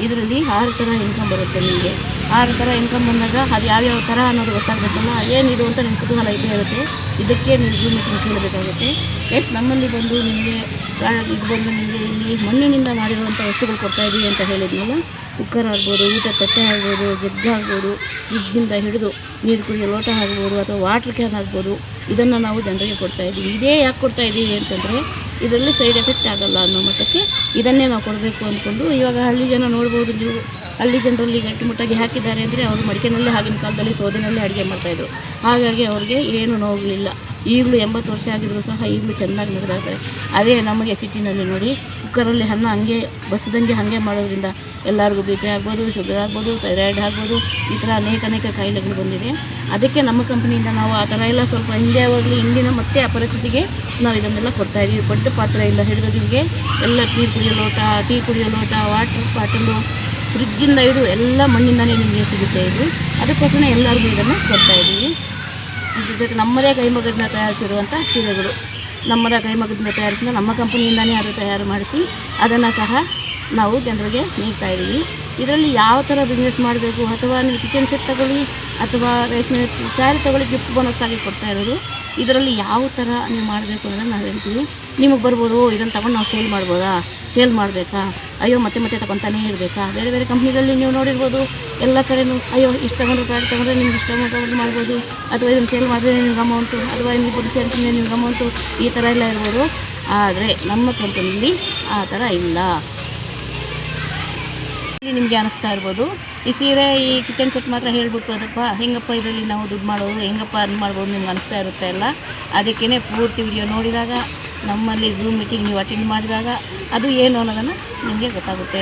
ಇದರಲ್ಲಿ 6 ಥರ ಇನ್ಕಮ್ ಬರುತ್ತೆ ನಿಮಗೆ. 6 ಥರ ಇನ್ಕಮ್ ಬಂದಾಗ ಅದು ಯಾವ್ಯಾವ ಥರ ಅನ್ನೋದು ಗೊತ್ತಾಗಬೇಕಲ್ಲ, ಏನಿದು ಅಂತ ನಿಮ್ಮ ಕುತೂಹಲ ಇದ್ದೇ ಇರುತ್ತೆ. ಇದಕ್ಕೆ ನೀವು ಝೂಮ್ ಮೀಟಿಂಗ್ ಕೇಳಬೇಕಾಗುತ್ತೆ. ನಮ್ಮಲ್ಲಿ ಬಂದು ನಿಮಗೆ ಇದು ಬಂದು ನಿಮಗೆ ಇಲ್ಲಿ ಮಣ್ಣಿನಿಂದ ಮಾಡಿರುವಂಥ ವಸ್ತುಗಳು ಕೊಡ್ತಾಯಿದ್ದೀವಿ ಅಂತ ಹೇಳಿದ್ನಲ್ಲ. ಕುಕ್ಕರ್ ಆಗ್ಬೋದು, ಊಟ ತಟ್ಟೆ ಆಗ್ಬೋದು, ಜಗ್ ಆಗ್ಬೋದು, ಫ್ರಿಜ್ಜಿಂದ ಹಿಡಿದು ನೀರು ಕುಡಿಯೋ ಲೋಟ ಆಗ್ಬೋದು, ಅಥವಾ ವಾಟ್ರ್ ಕ್ಯಾನ್ ಆಗ್ಬೋದು, ಇದನ್ನು ನಾವು ಜನರಿಗೆ ಕೊಡ್ತಾಯಿದ್ದೀವಿ. ಇದೇ ಯಾಕೆ ಕೊಡ್ತಾಯಿದ್ದೀವಿ ಅಂತಂದರೆ ಇದರಲ್ಲಿ ಸೈಡ್ ಎಫೆಕ್ಟ್ ಆಗೋಲ್ಲ ಅನ್ನೋ ಮಟ್ಟಕ್ಕೆ ಇದನ್ನೇ ನಾವು ಕೊಡಬೇಕು ಅಂದ್ಕೊಂಡು. ಇವಾಗ ಹಳ್ಳಿ ಜನ ನೋಡ್ಬೋದು ನೀವು, ಹಳ್ಳಿ ಜನರಲ್ಲಿ ಗಟ್ಟಿಮುಟ್ಟಾಗಿ ಹಾಕಿದ್ದಾರೆ ಅಂದರೆ ಅವರು ಮಡಿಕೆನಲ್ಲೇ ಆಗಿನ ಕಾಲದಲ್ಲಿ ಸೌದೆನಲ್ಲೇ ಅಡುಗೆ ಮಾಡ್ತಾಯಿದ್ರು. ಹಾಗಾಗಿ ಅವ್ರಿಗೆ ಏನು ನೋವುಗಳಿಲ್ಲ. ಈಗಲೂ 80 ವರ್ಷ ಆಗಿದ್ರು ಸಹ ಈಗಲೂ ಚೆನ್ನಾಗಿ ನಡೆದಾಡ್ತಾರೆ. ಅದೇ ನಮಗೆ ಸಿಟಿನಲ್ಲಿ ನೋಡಿ, ಕುಕ್ಕರಲ್ಲಿ ಅನ್ನ ಹಂಗೆ ಬಸ್ದಂಗೆ ಹಾಗೆ ಮಾಡೋದ್ರಿಂದ ಎಲ್ಲರಿಗೂ BP ಆಗ್ಬೋದು, ಶುಗರ್ ಆಗ್ಬೋದು, ಥೈರಾಯ್ಡ್ ಆಗ್ಬೋದು, ಈ ಥರ ಅನೇಕ ಕಾಯಿಲೆಗಳು ಬಂದಿದೆ. ಅದಕ್ಕೆ ನಮ್ಮ ಕಂಪ್ನಿಯಿಂದ ನಾವು ಆ ಥರ ಎಲ್ಲ ಸ್ವಲ್ಪ ಹಿಂದೆ ಹೋಗಲಿ, ಹಿಂದಿನ ಮತ್ತೆ ಆ ಪರಿಸ್ಥಿತಿಗೆ ನಾವು ಇದನ್ನೆಲ್ಲ ಕೊಡ್ತಾಯಿದ್ದೀವಿ. ದೊಡ್ಡ ಪಾತ್ರೆಯಿಂದ ಹಿಡಿದು ನಿಮಗೆ ಎಲ್ಲ ನೀರು ಕುಡಿಯೋ ಲೋಟ, ಟೀ ಕುಡಿಯೋ ಲೋಟ, ವಾಟ್ರ್ ಬಾಟಲು, ಫ್ರಿಜ್ಜಿಂದ ಹಿಡಿದು ಎಲ್ಲ ಮಣ್ಣಿಂದಲೇ ನಿಮಗೆ ಸಿಗುತ್ತೆ ಇದು. ಅದಕ್ಕೋಸ್ಕರ ಎಲ್ಲರಿಗೂ ಇದನ್ನು ಕೊಡ್ತಾಯಿದ್ದೀವಿ. ಇದ್ರ ಜೊತೆ ನಮ್ಮದೇ ಕೈಮಗ್ಗದಿಂದ ತಯಾರಿಸಿರುವಂಥ ಸೀರೆಗಳು, ನಮ್ಮದೇ ಕೈಮಗ್ಗದಿಂದ ತಯಾರಿಸಿದ ನಮ್ಮ ಕಂಪನಿಯಿಂದಲೇ ಅದು ತಯಾರು ಮಾಡಿಸಿ ಅದನ್ನು ಸಹ ನಾವು ಜನರಿಗೆ ನೀಡ್ತಾಯಿದ್ದೀವಿ. ಇದರಲ್ಲಿ ಯಾವ ಥರ ಬಿಸ್ನೆಸ್ ಮಾಡಬೇಕು, ಅಥವಾ ನೀವು ಕಿಚನ್ ಸೆಟ್ ತಗೊಳ್ಳಿ, ಅಥವಾ ರೇಷ್ಮೆ ಸ್ಯಾರಿ ತಗೊಳ್ಳಿ, ಗಿಫ್ಟ್ ಬೋನಸ್ ಆಗಿ ಕೊಡ್ತಾ ಇರೋದು. ಇದರಲ್ಲಿ ಯಾವ ಥರ ನೀವು ಮಾಡಬೇಕು ಅನ್ನೋದನ್ನು ನಾವು ಹೇಳ್ತೀವಿ. ನಿಮಗೆ ಬರ್ಬೋದು, ಇದನ್ನು ತಗೊಂಡು ನಾವು ಸೇಲ್ ಮಾಡ್ಬೋದಾ, ಸೇಲ್ ಮಾಡಬೇಕಾ, ಅಯ್ಯೋ ಮತ್ತೆ ತಗೊತಾನೇ ಇರಬೇಕಾ. ಬೇರೆ ಕಂಪ್ನಿಗಳಲ್ಲಿ ನೀವು ನೋಡಿರ್ಬೋದು, ಎಲ್ಲ ಕಡೆಯೂ ಅಯ್ಯೋ ಇಷ್ಟು ತಗೊಂಡ್ರೆ ಪ್ರಾಡಕ್ಟ್ ತಗೊಂಡ್ರೆ ನಿಮ್ಗೆ ಇಷ್ಟು ಅಮೌಂಟ್ ಮಾಡ್ಬೋದು, ಅಥವಾ ಇದನ್ನು ಸೇಲ್ ಮಾಡಿದ್ರೆ ನಿಮ್ಗೆ ಅಮೌಂಟು, ಅಥವಾ ನಿಮಗೆ ಸೇರಿಸಿದ್ರೆ ನಿಮ್ಗೆ ಅಮೌಂಟು, ಈ ಥರ ಎಲ್ಲ ಇರ್ಬೋದು. ಆದರೆ ನಮ್ಮ ಕಂಪನಿಯಲ್ಲಿ ಆ ಥರ ಇಲ್ಲ. ಇಲ್ಲಿ ನಿಮಗೆ ಅನಿಸ್ತಾ ಇರ್ಬೋದು, ಈ ಸೀರೆ ಈ ಕಿಚನ್ ಸೆಟ್ ಮಾತ್ರ ಹೇಳ್ಬಿಟ್ಟು ಅದಪ್ಪ ಹೆಂಗಪ್ಪ ಇದರಲ್ಲಿ ನಾವು ದುಡ್ಡು ಮಾಡೋದು, ಹೆಂಗಪ್ಪ ಅರ್ನ್ ಮಾಡ್ಬೋದು ನಿಮ್ಗೆ ಅನಿಸ್ತಾ ಇರುತ್ತೆ ಅಲ್ಲ. ಅದಕ್ಕೇ ಪೂರ್ತಿ ವಿಡಿಯೋ ನೋಡಿದಾಗ, ನಮ್ಮಲ್ಲಿ ಝೂಮ್ ಮೀಟಿಂಗ್ ನೀವು ಅಟೆಂಡ್ ಮಾಡಿದಾಗ ಅದು ಏನು ಅನ್ನೋದನ್ನು ನಿಮಗೆ ಗೊತ್ತಾಗುತ್ತೆ.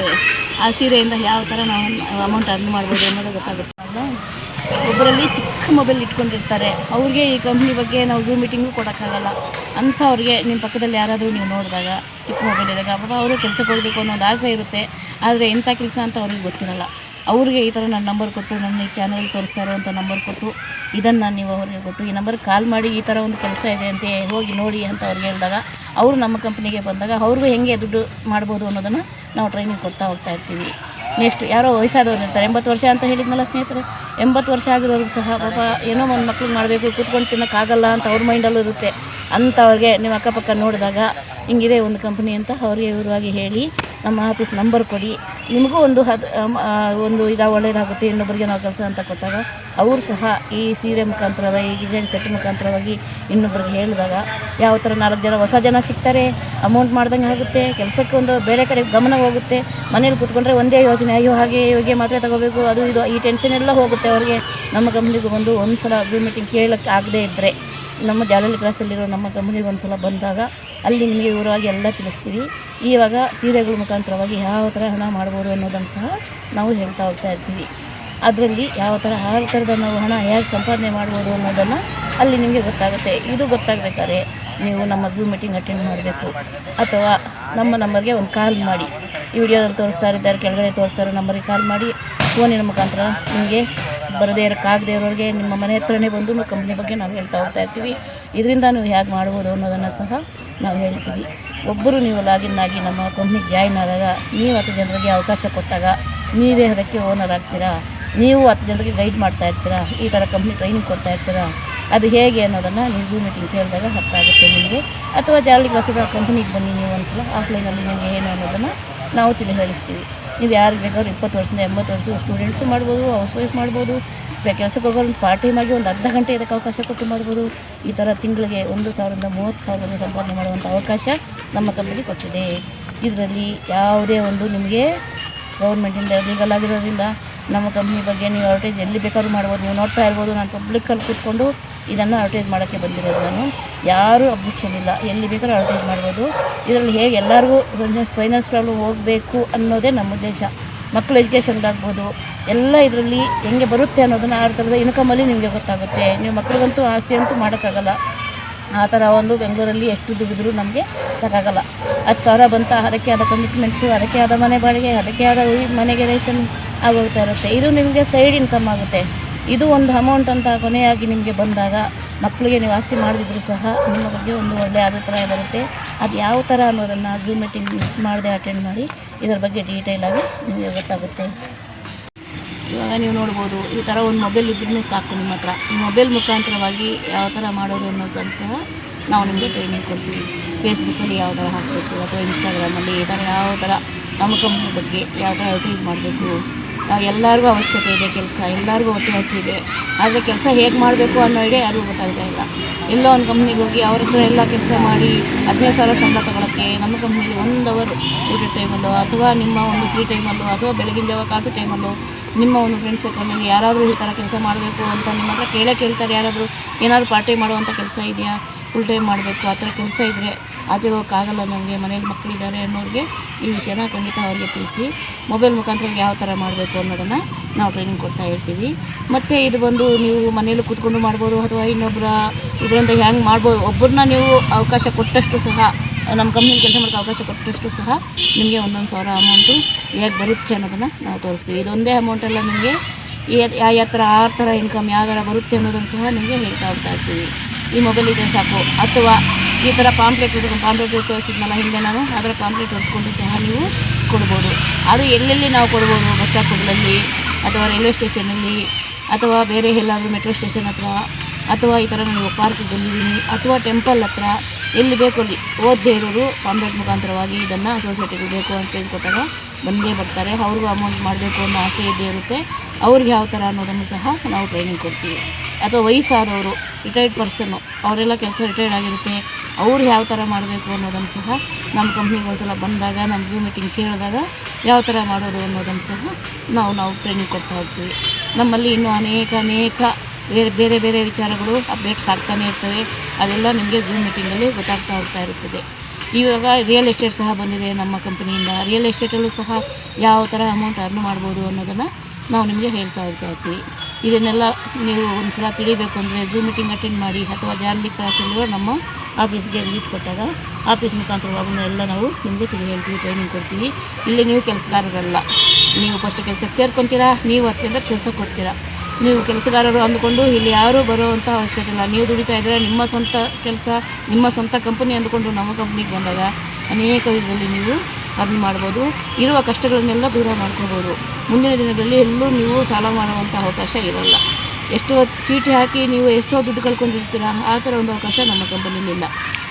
ಆ ಸೀರೆಯಿಂದ ಯಾವ ಥರ ನಾವು ಅಮೌಂಟ್ ಅರ್ನ್ ಮಾಡ್ಬೋದು ಅನ್ನೋದು ಗೊತ್ತಾಗುತ್ತೆ. ಒಬ್ಬರಲ್ಲಿ ಚಿಕ್ಕ ಮೊಬೈಲ್ ಇಟ್ಕೊಂಡಿರ್ತಾರೆ, ಅವ್ರಿಗೆ ಈ ಕಂಪ್ನಿ ಬಗ್ಗೆ ನಾವು ಝೂಮ್ ಮೀಟಿಂಗು ಕೊಡೋಕ್ಕಾಗಲ್ಲ. ಅಂಥವ್ರಿಗೆ ನಿಮ್ಮ ಪಕ್ಕದಲ್ಲಿ ಯಾರಾದರೂ ನೀವು ನೋಡಿದಾಗ ಚಿಕ್ಕ ಮೊಬೈಲ್ ಇದ್ದಾಗ ಅವರು ಕೆಲಸ ಕೊಡಬೇಕು ಅನ್ನೋ ಒಂದು ಆಸೆ ಇರುತ್ತೆ. ಆದರೆ ಎಂಥ ಕೆಲಸ ಅಂತ ಅವ್ರಿಗೆ ಗೊತ್ತಿರಲ್ಲ. ಅವ್ರಿಗೆ ಈ ಥರ ನನ್ನ ನಂಬರ್ ಕೊಟ್ಟು ನನ್ನ ಈ ಚಾನಲ್ ತೋರಿಸ್ತಾ ಇರೋವಂಥ ನಂಬರ್ ಕೊಟ್ಟು ಇದನ್ನು ನೀವು ಅವ್ರಿಗೆ ಕೊಟ್ಟು ಈ ನಂಬರ್ಗೆ ಕಾಲ್ ಮಾಡಿ ಈ ಥರ ಒಂದು ಕೆಲಸ ಇದೆ ಅಂತ ಹೋಗಿ ನೋಡಿ ಅಂತ ಅವ್ರಿಗೆ ಹೇಳಿದಾಗ ಅವರು ನಮ್ಮ ಕಂಪ್ನಿಗೆ ಬಂದಾಗ ಅವ್ರಿಗೂ ಹೆಂಗೆ ದುಡ್ಡು ಮಾಡ್ಬೋದು ಅನ್ನೋದನ್ನು ನಾವು ಟ್ರೈನಿಂಗ್ ಕೊಡ್ತಾ ಹೋಗ್ತಾ ಇರ್ತೀವಿ. ನೆಕ್ಸ್ಟ್ ಯಾರೋ ವಯಸ್ಸಾದವ್ರು ಇರ್ತಾರೆ, 80 ವರ್ಷ ಅಂತ ಹೇಳಿದ್ನಲ್ಲ ಸ್ನೇಹಿತರೆ, 80 ವರ್ಷ ಆಗಿರೋರಿಗೆ ಸಹ ಪಾಪ ಏನೋ ಒಂದು ಮಕ್ಳಿಗೆ ಮಾಡಬೇಕು, ಕೂತ್ಕೊಂಡು ತಿನ್ನೋಕ್ಕಾಗಲ್ಲ ಅಂತ ಅವ್ರ ಮೈಂಡಲ್ಲೂ ಇರುತ್ತೆ. ಅಂಥವ್ರಿಗೆ ನೀವು ಅಕ್ಕಪಕ್ಕ ನೋಡಿದಾಗ ಹಿಂಗಿದೆ ಒಂದು ಕಂಪ್ನಿ ಅಂತ ಅವ್ರಿಗೆ ವಿವರವಾಗಿ ಹೇಳಿ ನಮ್ಮ ಆಫೀಸ್ ನಂಬರ್ ಕೊಡಿ. ನಿಮಗೂ ಒಂದು ಒಳ್ಳೆಯದಾಗುತ್ತೆ. ಇನ್ನೊಬ್ಬರಿಗೆ ನಾವು ಕೆಲಸ ಅಂತ ಕೊಟ್ಟಾಗ ಅವರು ಸಹ ಈ ಸೀರೆ ಮುಖಾಂತರವಾಗಿ, ಈ ಡಿಸೈನ್ ಸೆಟ್ ಮುಖಾಂತರವಾಗಿ ಇನ್ನೊಬ್ಬರಿಗೆ ಹೇಳಿದಾಗ ಯಾವ ಥರ 4 ಜನ ಹೊಸ ಜನ ಸಿಗ್ತಾರೆ, ಅಮೌಂಟ್ ಮಾಡ್ದಂಗೆ ಆಗುತ್ತೆ, ಕೆಲಸಕ್ಕೆ ಒಂದು ಬೇರೆ ಕಡೆ ಗಮನ ಹೋಗುತ್ತೆ. ಮನೇಲಿ ಕೂತ್ಕೊಂಡ್ರೆ ಒಂದೇ ಯೋಚನೆ, ಅಯ್ಯೋ ಹಾಗೆ ಇವಾಗೆ ಮಾತ್ರೆ ತಗೋಬೇಕು, ಅದು ಇದು ಈ ಟೆನ್ಷನ್ ಎಲ್ಲ ಹೋಗುತ್ತೆ ಅವ್ರಿಗೆ. ನಮ್ಮ ಕಂಪ್ನಿಗೆ ಬಂದು ಒಂದು ಸಲ ಝೂಮ್ ಮೀಟಿಂಗ್ ಕೇಳೋಕ್ಕೆ ಆಗದೇ ಇದ್ದರೆ ನಮ್ಮ ಜಾಲಹಳ್ಳಿ ಕ್ರಾಸಲ್ಲಿರೋ ನಮ್ಮ ಕಂಪ್ನಿಗೆ ಒಂದು ಸಲ ಬಂದಾಗ ಅಲ್ಲಿ ನಿಮಗೆ ವಿವರವಾಗಿ ಎಲ್ಲ ತಿಳಿಸ್ತೀವಿ. ಇವಾಗ ಸೀರೆಗಳ ಮುಖಾಂತರವಾಗಿ ಯಾವ ಥರ ಹಣ ಮಾಡ್ಬೋದು ಅನ್ನೋದನ್ನು ಸಹ ನಾವು ಹೇಳ್ತಾ ಹೋಗ್ತಾ ಇರ್ತೀವಿ. ಅದರಲ್ಲಿ ಯಾವ ಥರದ ನಾವು ಹಣ ಹೇಗೆ ಸಂಪಾದನೆ ಮಾಡ್ಬೋದು ಅನ್ನೋದನ್ನು ಅಲ್ಲಿ ನಿಮಗೆ ಗೊತ್ತಾಗುತ್ತೆ. ಇದು ಗೊತ್ತಾಗಬೇಕಾದ್ರೆ ನೀವು ನಮ್ಮ ಝೂಮ್ ಮೀಟಿಂಗ್ ಅಟೆಂಡ್ ಮಾಡಬೇಕು ಅಥವಾ ನಮ್ಮ ನಂಬರ್ಗೆ ಒಂದು ಕಾಲ್ ಮಾಡಿ. ಈ ವಿಡಿಯೋದಲ್ಲಿ ತೋರಿಸ್ತಾ ಇದ್ದಾರೆ, ಕೆಳಗಡೆ ತೋರಿಸ್ತಾ ಇರೋ ನಂಬರಿಗೆ ಕಾಲ್ ಮಾಡಿ ಫೋನಿನ ಮುಖಾಂತರ ನಿಮಗೆ ಬರದೇ ಇರೋಕ್ಕಾಗದೇ ಇರೋರಿಗೆ ನಿಮ್ಮ ಮನೆ ಹತ್ರನೇ ಬಂದು ಕಂಪ್ನಿ ಬಗ್ಗೆ ನಾವು ಹೇಳ್ತಾ ಹೋಗ್ತಾ ಇರ್ತೀವಿ. ಇದರಿಂದ ನೀವು ಹೇಗೆ ಮಾಡ್ಬೋದು ಅನ್ನೋದನ್ನು ಸಹ ನಾವು ಹೇಳ್ತೀವಿ. ಒಬ್ಬರು ನೀವು ಲಾಗಿನ್ ಆಗಿ ನಮ್ಮ ಕಂಪ್ನಿಗೆ ಜಾಯ್ನ್ ಆದಾಗ ನೀವು 10 ಜನರಿಗೆ ಅವಕಾಶ ಕೊಟ್ಟಾಗ ನೀವೇ ಅದಕ್ಕೆ ಓನರ್ ಆಗ್ತೀರಾ. ನೀವು 10 ಜನರಿಗೆ ಗೈಡ್ ಮಾಡ್ತಾ ಇರ್ತೀರಾ, ಈ ಥರ ಕಂಪ್ನಿ ಟ್ರೈನಿಂಗ್ ಕೊಡ್ತಾ ಇರ್ತೀರಾ. ಅದು ಹೇಗೆ ಅನ್ನೋದನ್ನು ನೀವು ಝೂಮ್ ಮೀಟಿಂಗ್ ಕೇಳಿದಾಗ ಅರ್ಥ ಆಗುತ್ತೆ ನಿಮಗೆ. ಅಥವಾ ಜಾಲಹಳ್ಳಿ ಕ್ಲಾಸಿಗೆ ಕಂಪ್ನಿಗೆ ಬನ್ನಿ, ನೀವು ಒಂದು ಸಲ ಆಫ್ಲೈನಲ್ಲಿ ನಿಮಗೆ ಏನು ಅನ್ನೋದನ್ನು ನಾವು ಹೇಳಿಸ್ತೀವಿ. ನೀವು ಯಾರಿಗೆ ಬೇಕಾದ್ರೂ 20 ವರ್ಷದಿಂದ 80 ವರ್ಷ ಸ್ಟೂಡೆಂಟ್ಸು ಮಾಡ್ಬೋದು, ಹೌಸ್ ವೈಫ್ ಮಾಡ್ಬೋದು, ಕೆಲಸಕ್ಕೆ ಹೋಗೋರು ಪಾರ್ಟ್ ಟೈಮ್ ಆಗಿ ಒಂದು ಅರ್ಧ ಗಂಟೆ ಇದಕ್ಕೆ ಅವಕಾಶ ಕೊಟ್ಟು ಮಾಡ್ಬೋದು. ಈ ಥರ ತಿಂಗಳಿಗೆ 1,000ರಿಂದ 30,000 ಸಂಪಾದನೆ ಮಾಡುವಂಥ ಅವಕಾಶ ನಮ್ಮ ಕಂಪನಿ ಕೊಟ್ಟಿದೆ. ಇದರಲ್ಲಿ ಯಾವುದೇ ಒಂದು ನಿಮಗೆ ಗೌರ್ಮೆಂಟಿಂದ ಲೀಗಲ್ ಆಗಿರೋದ್ರಿಂದ ನಮ್ಮ ಕಂಪ್ನಿ ಬಗ್ಗೆ ನೀವು ಅಡ್ವರ್ಟೈಸ್ ಎಲ್ಲಿ ಬೇಕಾದ್ರೂ ಮಾಡ್ಬೋದು. ನೀವು ನೋಡ್ತಾ ಇರ್ಬೋದು, ನಾನು ಪಬ್ಲಿಕ್ಕಲ್ಲಿ ಕೂತ್ಕೊಂಡು ಇದನ್ನು ಅಡ್ವರ್ಟೈಸ್ ಮಾಡೋಕ್ಕೆ ಬಂದಿರೋದು. ನಾನು ಯಾರೂ ಅಬ್ಜೆಕ್ಷನ್ ಇಲ್ಲ, ಎಲ್ಲಿ ಬೇಕಾದ್ರೂ ಅಡ್ವರ್ಟೈಸ್ ಮಾಡ್ಬೋದು. ಇದರಲ್ಲಿ ಹೇಗೆ ಎಲ್ಲರಿಗೂ ಫೈನಾನ್ಸ್ ಪ್ರಾಬ್ಲಮ್ ಹೋಗಬೇಕು ಅನ್ನೋದೇ ನಮ್ಮ ಉದ್ದೇಶ. ಮಕ್ಕಳು ಎಜುಕೇಷನ್ಗಾಗ್ಬೋದು, ಎಲ್ಲ ಇದರಲ್ಲಿ ಹೆಂಗೆ ಬರುತ್ತೆ ಅನ್ನೋದನ್ನು ಆ ಥರದ ಇನ್ಕಮಲ್ಲಿ ನಿಮಗೆ ಗೊತ್ತಾಗುತ್ತೆ. ನೀವು ಮಕ್ಕಳಿಗಂತೂ ಆಸ್ತಿ ಅಂತೂ ಮಾಡೋಕ್ಕಾಗಲ್ಲ. ಆ ಥರ ಒಂದು ಬೆಂಗಳೂರಲ್ಲಿ ಎಷ್ಟು ದುಡಿದ್ರೂ ನಮಗೆ ಸಾಕಾಗಲ್ಲ. 10,000 ಬಂತ, ಅದಕ್ಕೆ ಆದ ಕಮಿಟ್ಮೆಂಟ್ಸು, ಅದಕ್ಕೆ ಆದ ಮನೆ ಬಾಡಿಗೆ, ಅದಕ್ಕೆ ಆದ ಮನೆಗೆ ರೇಷನ್ ಆಗೋಗ್ತಾ ಇರುತ್ತೆ. ಇದು ನಿಮಗೆ ಸೈಡ್ ಇನ್ಕಮ್ ಆಗುತ್ತೆ. ಇದು ಒಂದು ಅಮೌಂಟ್ ಅಂತ ಕೊನೆಯಾಗಿ ನಿಮಗೆ ಬಂದಾಗ ಮಕ್ಕಳಿಗೆ ನೀವು ಆಸ್ತಿ ಮಾಡಿದ್ರು ಸಹ ನಿಮ್ಮ ಬಗ್ಗೆ ಒಂದು ಒಳ್ಳೆಯ ಅಭಿಪ್ರಾಯ ಬರುತ್ತೆ. ಅದು ಯಾವ ಥರ ಅನ್ನೋದನ್ನು ಝೂಮ್ ಮೀಟಿಂಗ್ ಮಿಸ್ ಮಾಡದೆ ಅಟೆಂಡ್ ಮಾಡಿ ಇದರ ಬಗ್ಗೆ ಡೀಟೇಲಾಗಿ ನಿಮಗೆ ಗೊತ್ತಾಗುತ್ತೆ. ಇವಾಗ ನೀವು ನೋಡ್ಬೋದು, ಈ ಥರ ಒಂದು ಮೊಬೈಲ್ ಇದ್ರೂ ಸಾಕು ನಿಮ್ಮ ಹತ್ರ. ಈ ಮೊಬೈಲ್ ಮುಖಾಂತರವಾಗಿ ಯಾವ ಥರ ಮಾಡೋದು ಅನ್ನೋದನ್ನು ಸಹ ನಾವು ನಿಮಗೆ ಟ್ರೈನಿಂಗ್ ಕೊಡ್ತೀವಿ. ಫೇಸ್ಬುಕ್ಕಲ್ಲಿ ಯಾವ ಥರ ಹಾಕಬೇಕು ಅಥವಾ ಇನ್ಸ್ಟಾಗ್ರಾಮಲ್ಲಿ ಈ ಥರ ಯಾವ ಥರ ನಮ್ಮ ಕಂಪ್ನಿ ಬಗ್ಗೆ ಯಾವ ಥರ ಅಡ್ವರ್ಟೈಸ್ ಮಾಡಬೇಕು. ಎಲ್ಲರಿಗೂ ಅವಶ್ಯಕತೆ ಇದೆ ಕೆಲಸ, ಎಲ್ಲರಿಗೂ ಹೊಟ್ಟೆ ಹಸಿವಿದೆ. ಆದರೆ ಕೆಲಸ ಹೇಗೆ ಮಾಡಬೇಕು ಅನ್ನೋ ಐಡಿಯಾ ಯಾರಿಗೂ ಗೊತ್ತಾಗ್ತಾ ಇಲ್ಲ. ಎಲ್ಲೋ ಒಂದು ಕಂಪ್ನಿಗೆ ಹೋಗಿ ಅವ್ರ ಹತ್ರ ಎಲ್ಲ ಕೆಲಸ ಮಾಡಿ 15,000 ಸಂಬಳ ತಗೊಳ್ಳೋಕ್ಕೆ ನಮ್ಮ ಕಂಪ್ನಿಗೆ 1 ಅವರ್ ಊಟದ ಟೈಮಲ್ಲೋ ಅಥವಾ ನಿಮ್ಮ ಒಂದು ಫ್ರೀ ಟೈಮಲ್ಲೋ ಅಥವಾ ಬೆಳಗಿನ ಜಾವ ಕಾಫಿ ಟೈಮಲ್ಲೋ ನಿಮ್ಮ ಒಂದು ಫ್ರೆಂಡ್ಸ್ ಸರ್ಕಲಲ್ಲಿ ಯಾರಾದರೂ ಈ ಥರ ಕೆಲಸ ಮಾಡಬೇಕು ಅಂತ ನಿಮ್ಮ ಹತ್ರ ಕೇಳ್ತಾರೆ. ಯಾರಾದರೂ ಏನಾದರೂ ಪಾರ್ಟ್ ಟೈಮ್ ಮಾಡುವಂಥ ಕೆಲಸ ಇದೆಯಾ, ಫುಲ್ ಟೈಮ್ ಮಾಡಬೇಕು, ಆ ಥರ ಕೆಲಸ ಇದ್ದರೆ ಆಚೆ ಹೋಗೋಕ್ಕಾಗಲ್ಲ ನಮಗೆ, ಮನೇಲಿ ಮಕ್ಕಳಿದ್ದಾರೆ ಅನ್ನೋರಿಗೆ ಈ ವಿಷಯನ ಖಂಡಿತ ಅವ್ರಿಗೆ ತಿಳಿಸಿ ಮೊಬೈಲ್ ಮುಖಾಂತರ ಯಾವ ಥರ ಮಾಡಬೇಕು ಅನ್ನೋದನ್ನು ನಾವು ಟ್ರೈನಿಂಗ್ ಕೊಡ್ತಾ ಇರ್ತೀವಿ. ಮತ್ತು ಇದು ಬಂದು ನೀವು ಮನೇಲಿ ಕೂತ್ಕೊಂಡು ಮಾಡ್ಬೋದು ಅಥವಾ ಇನ್ನೊಬ್ಬರ ಇದರಿಂದ ಹ್ಯಾಂಗೆ ಮಾಡ್ಬೋದು. ಒಬ್ಬರನ್ನ ನೀವು ಅವಕಾಶ ಕೊಟ್ಟಷ್ಟು ಸಹ, ನಮ್ಮ ಕಂಪ್ನಿಲಿ ಕೆಲಸ ಮಾಡೋಕ್ಕೆ ಅವಕಾಶ ಕೊಟ್ಟಷ್ಟು ಸಹ ನಿಮಗೆ 1,000 ಅಮೌಂಟು ಹೇಗೆ ಬರುತ್ತೆ ಅನ್ನೋದನ್ನು ನಾವು ತೋರಿಸ್ತೀವಿ. ಇದೊಂದೇ ಅಮೌಂಟೆಲ್ಲ ನಿಮಗೆ ಯಾವ ಥರ 6 ಥರ ಇನ್ಕಮ್ ಯಾವ ಥರ ಬರುತ್ತೆ ಅನ್ನೋದನ್ನು ಸಹ ನಿಮಗೆ ಹೇಳ್ತಾ ಹೋಗ್ತಾ ಇರ್ತೀವಿ. ಈ ಮೊಬೈಲ್ ಇದೆ ಸಾಕು. ಅಥವಾ ಈ ಥರ ಪಾಂಪ್ಲೆಟ್ ತೋರಿಸಿದ್ನಲ್ಲ ಹಿಂದೆ ನಾನು, ಅದರ ಪಾಂಪ್ಲೆಟ್ ತೋರಿಸ್ಕೊಂಡು ಸಹ ನೀವು ಕೊಡ್ಬೋದು. ಅದು ಎಲ್ಲೆಲ್ಲಿ ನಾವು ಕೊಡ್ಬೋದು, ಬಸ್ ಸ್ಟಾಪ್ಗಳಲ್ಲಿ ಅಥವಾ ರೈಲ್ವೆ ಸ್ಟೇಷನಲ್ಲಿ ಅಥವಾ ಬೇರೆ ಎಲ್ಲಾದರೂ ಮೆಟ್ರೋ ಸ್ಟೇಷನ್ ಹತ್ರ ಅಥವಾ ಈ ಥರ ನೀವು ಪಾರ್ಕಿಗೆ ಬಂದಿದ್ದೀನಿ ಅಥವಾ ಟೆಂಪಲ್ ಹತ್ರ ಎಲ್ಲಿ ಬೇಕು ಅಲ್ಲಿ ಓದದೇ ಇರೋರು ಪಾಂಪ್ಲೆಟ್ ಮುಖಾಂತರವಾಗಿ ಇದನ್ನು ಸೊಸೈಟಿಗೆ ಬೇಕು ಅಂತ ಕೊಟ್ಟಾಗ ಬಂದೇ ಬರ್ತಾರೆ. ಅವ್ರಿಗೂ ಅಮೌಂಟ್ ಮಾಡಬೇಕು ಅನ್ನೋ ಆಸೆ ಇದ್ದೇ ಇರುತ್ತೆ. ಅವ್ರಿಗೆ ಯಾವ ಥರ ಅನ್ನೋದನ್ನು ಸಹ ನಾವು ಟ್ರೈನಿಂಗ್ ಕೊಡ್ತೀವಿ. ಅಥವಾ ವಯಸ್ಸಾದವರು, ರಿಟೈರ್ಡ್ ಪರ್ಸನ್ನು, ಅವರೆಲ್ಲ ಕೆಲಸ ರಿಟೈರ್ಡ್ ಆಗಿರುತ್ತೆ, ಅವ್ರು ಯಾವ ಥರ ಮಾಡಬೇಕು ಅನ್ನೋದನ್ನು ಸಹ ನಮ್ಮ ಕಂಪ್ನಿಗೆ ಒಂದ್ಸಲ ಬಂದಾಗ ನಮ್ಮ ಝೂಮ್ ಮೀಟಿಂಗ್ ಕೇಳಿದಾಗ ಯಾವ ಥರ ಮಾಡೋದು ಅನ್ನೋದನ್ನು ಸಹ ನಾವು ಟ್ರೈನಿಂಗ್ ಕೊಡ್ತಾ ಹೋಗ್ತೀವಿ. ನಮ್ಮಲ್ಲಿ ಇನ್ನೂ ಅನೇಕ ಬೇರೆ ವಿಚಾರಗಳು ಅಪ್ಡೇಟ್ಸ್ ಆಗ್ತಾನೆ ಇರ್ತವೆ. ಅದೆಲ್ಲ ನಿಮಗೆ ಝೂಮ್ ಮೀಟಿಂಗಲ್ಲಿ ಗೊತ್ತಾಗ್ತಾ ಹೋಗ್ತಾ ಇರುತ್ತದೆ. ಇವಾಗ ರಿಯಲ್ ಎಸ್ಟೇಟ್ ಸಹ ಬಂದಿದೆ ನಮ್ಮ ಕಂಪ್ನಿಯಿಂದ. ರಿಯಲ್ ಎಸ್ಟೇಟಲ್ಲೂ ಸಹ ಯಾವ ಥರ ಅಮೌಂಟ್ ಅರ್ನ್ ಮಾಡ್ಬೋದು ಅನ್ನೋದನ್ನು ನಾವು ನಿಮಗೆ ಹೇಳ್ತಾ ಇರ್ತೀವಿ. ಇದನ್ನೆಲ್ಲ ನೀವು ಒಂದು ಸಲ ತಿಳಿಬೇಕು ಅಂದರೆ ಝೂಮ್ ಮೀಟಿಂಗ್ ಅಟೆಂಡ್ ಮಾಡಿ ಅಥವಾ ಜಾಲಹಳ್ಳಿ ಕ್ರಾಸಲ್ಲಿರೋ ನಮ್ಮ ಆಫೀಸ್ಗೆ ವಿಸಿಟ್ ಕೊಟ್ಟಾಗ ಆಫೀಸ್ ಮುಖಾಂತರವಾಗೂ ಎಲ್ಲ ನಾವು ನಿಮಗೆ ಹೇಳ್ತೀವಿ, ಟ್ರೈನಿಂಗ್ ಕೊಡ್ತೀವಿ. ಇಲ್ಲಿ ನೀವು ಕೆಲಸಗಾರರಲ್ಲ, ನೀವು ಫಸ್ಟ್ ಕೆಲಸಕ್ಕೆ ಸೇರ್ಕೊತೀರಾ, ನೀವು 10 ಜನಕ್ಕೆ ಕೆಲಸ ಕೊಡ್ತೀರಾ. ನೀವು ಕೆಲಸಗಾರರು ಅಂದುಕೊಂಡು ಇಲ್ಲಿ ಯಾರೂ ಬರೋವಂಥ ಅವಶ್ಯಕತೆ ಇಲ್ಲ. ನೀವು ದುಡಿತಾ ಇದ್ದರೆ ನಿಮ್ಮ ಸ್ವಂತ ಕೆಲಸ, ನಿಮ್ಮ ಸ್ವಂತ ಕಂಪನಿ ಅಂದುಕೊಂಡು ನಮ್ಮ ಕಂಪ್ನಿಗೆ ಬಂದಾಗ ಅನೇಕ ಇದರಲ್ಲಿ ನೀವು ಅರ್ನ್ ಮಾಡ್ಬೋದು. ಇರುವ ಕಷ್ಟಗಳನ್ನೆಲ್ಲ ದೂರ ಮಾಡ್ಕೋಬೋದು. ಮುಂದಿನ ದಿನಗಳಲ್ಲಿ ಎಲ್ಲೂ ನೀವು ಸಾಲ ಮಾಡುವಂಥ ಅವಕಾಶ ಇರೋಲ್ಲ. ಎಷ್ಟು ಚೀಟಿ ಹಾಕಿ ನೀವು ಎಷ್ಟೋ ದುಡ್ಡು ಕಳ್ಕೊಂಡಿರ್ತೀರ, ಆ ಥರ ಒಂದು ಅವಕಾಶ ನಮ್ಮ ಕಂಪನಿಲಿಲ್ಲ.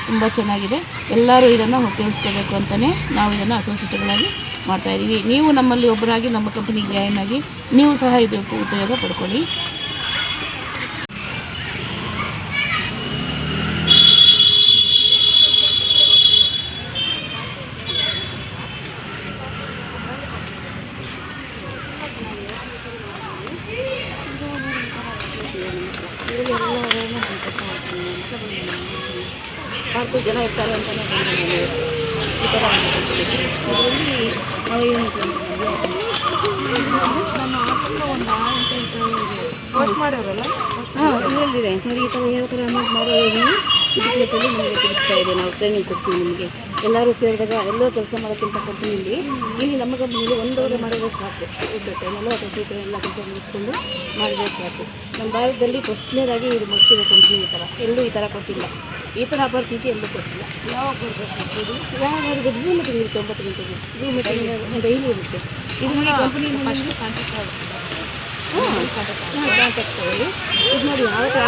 ತುಂಬ ಚೆನ್ನಾಗಿದೆ. ಎಲ್ಲರೂ ಇದನ್ನು ಉಪಯೋಗಿಸ್ಕೋಬೇಕು ಅಂತಲೇ ನಾವು ಇದನ್ನು ಅಸೋಸಿಯೇಟ್ಗಳಾಗಿ ಮಾಡ್ತಾಯಿದ್ದೀವಿ. ನೀವು ನಮ್ಮಲ್ಲಿ ಒಬ್ಬರಾಗಿ ನಮ್ಮ ಕಂಪನಿಗೆ ಜಾಯಿನ್ ಆಗಿ ನೀವು ಸಹ ಇದಕ್ಕೆ ಉಪಯೋಗ ಪಡ್ಕೊಳ್ಳಿ. ಭಾರತ ಜನ ಇರ್ತಾರೆ ಅಂತಲೇ ಈ ಥರ ಅದರಲ್ಲಿ ನಾವು ಏನು ಮಾಡೋರಲ್ಲ ಹೇಳಿದೆ ನೋಡಿ, ಈ ಥರ ಯಾವ ಥರ ಅಮೌಂಟ್ ಮಾಡೋದು ಇದಕ್ಕೆಲ್ಲಿ ನಿಮಗೆ ತಿಳಿಸ್ತಾ ಇದೆ. ನಾವು ಟ್ರೈನಿಂಗ್ ಕೊಡ್ತೀವಿ ನಿಮಗೆ. ಎಲ್ಲರೂ ಸೇರಿದಾಗ ಎಲ್ಲೋ ಕೆಲಸ ಮಾಡೋಕ್ಕಿಂತ ಕಂಪನಿಯಲ್ಲಿ ಇಲ್ಲಿ ನಮ್ಮ ಕಂಪನಿಯಲ್ಲಿ 1 ಅವರ್ ಮಾಡೋದು ಸಾಕು. ಟೈಮಲ್ಲೂ ಅಥವಾ ಎಲ್ಲ ಕೆಲಸ ಮುಗಿಸ್ಕೊಂಡು ಮಾಡಿದ್ರೆ ಸಾಕು. ನಮ್ಮ ಭಾರತದಲ್ಲಿ ಫಸ್ಟ್ನೇದಾಗಿ ಇದು ಮುಗಿಸಿರೋ ಕಂಪ್ನಿ ಈ ಥರ ಎಲ್ಲೂ ಈ ಥರ ಕೊಟ್ಟಿಲ್ಲ. ಈ ಥರ ಅಪರ್ಚುನಿಟಿ ಎಲ್ಲೂ ಕೊಟ್ಟಿಲ್ಲ. ಯಾವಾಗ ಬರ್ಬೋದು, ಯಾವಾಗ ಝೂಮ್ ಮೀಟಿಂಗ್ ಇರುತ್ತೆ 9 ಗಂಟೆಗೆ. ಝೂಮ್ ಮೀಟಿಂಗ್ ಡೈಲಿ ಇರುತ್ತೆ. ಇದು ನೋಡಿ ಕಂಪನಿ ಫಸ್ಟ್ ಕಾಂಟ್ಯಾಕ್ಟ್ ಆಗುತ್ತೆ. ಕಾಂಟ್ಯಾಕ್ಟ್ ತಗೊಳ್ಳಿ. ಇದು ನೋಡಿ ಯಾವ ಥರ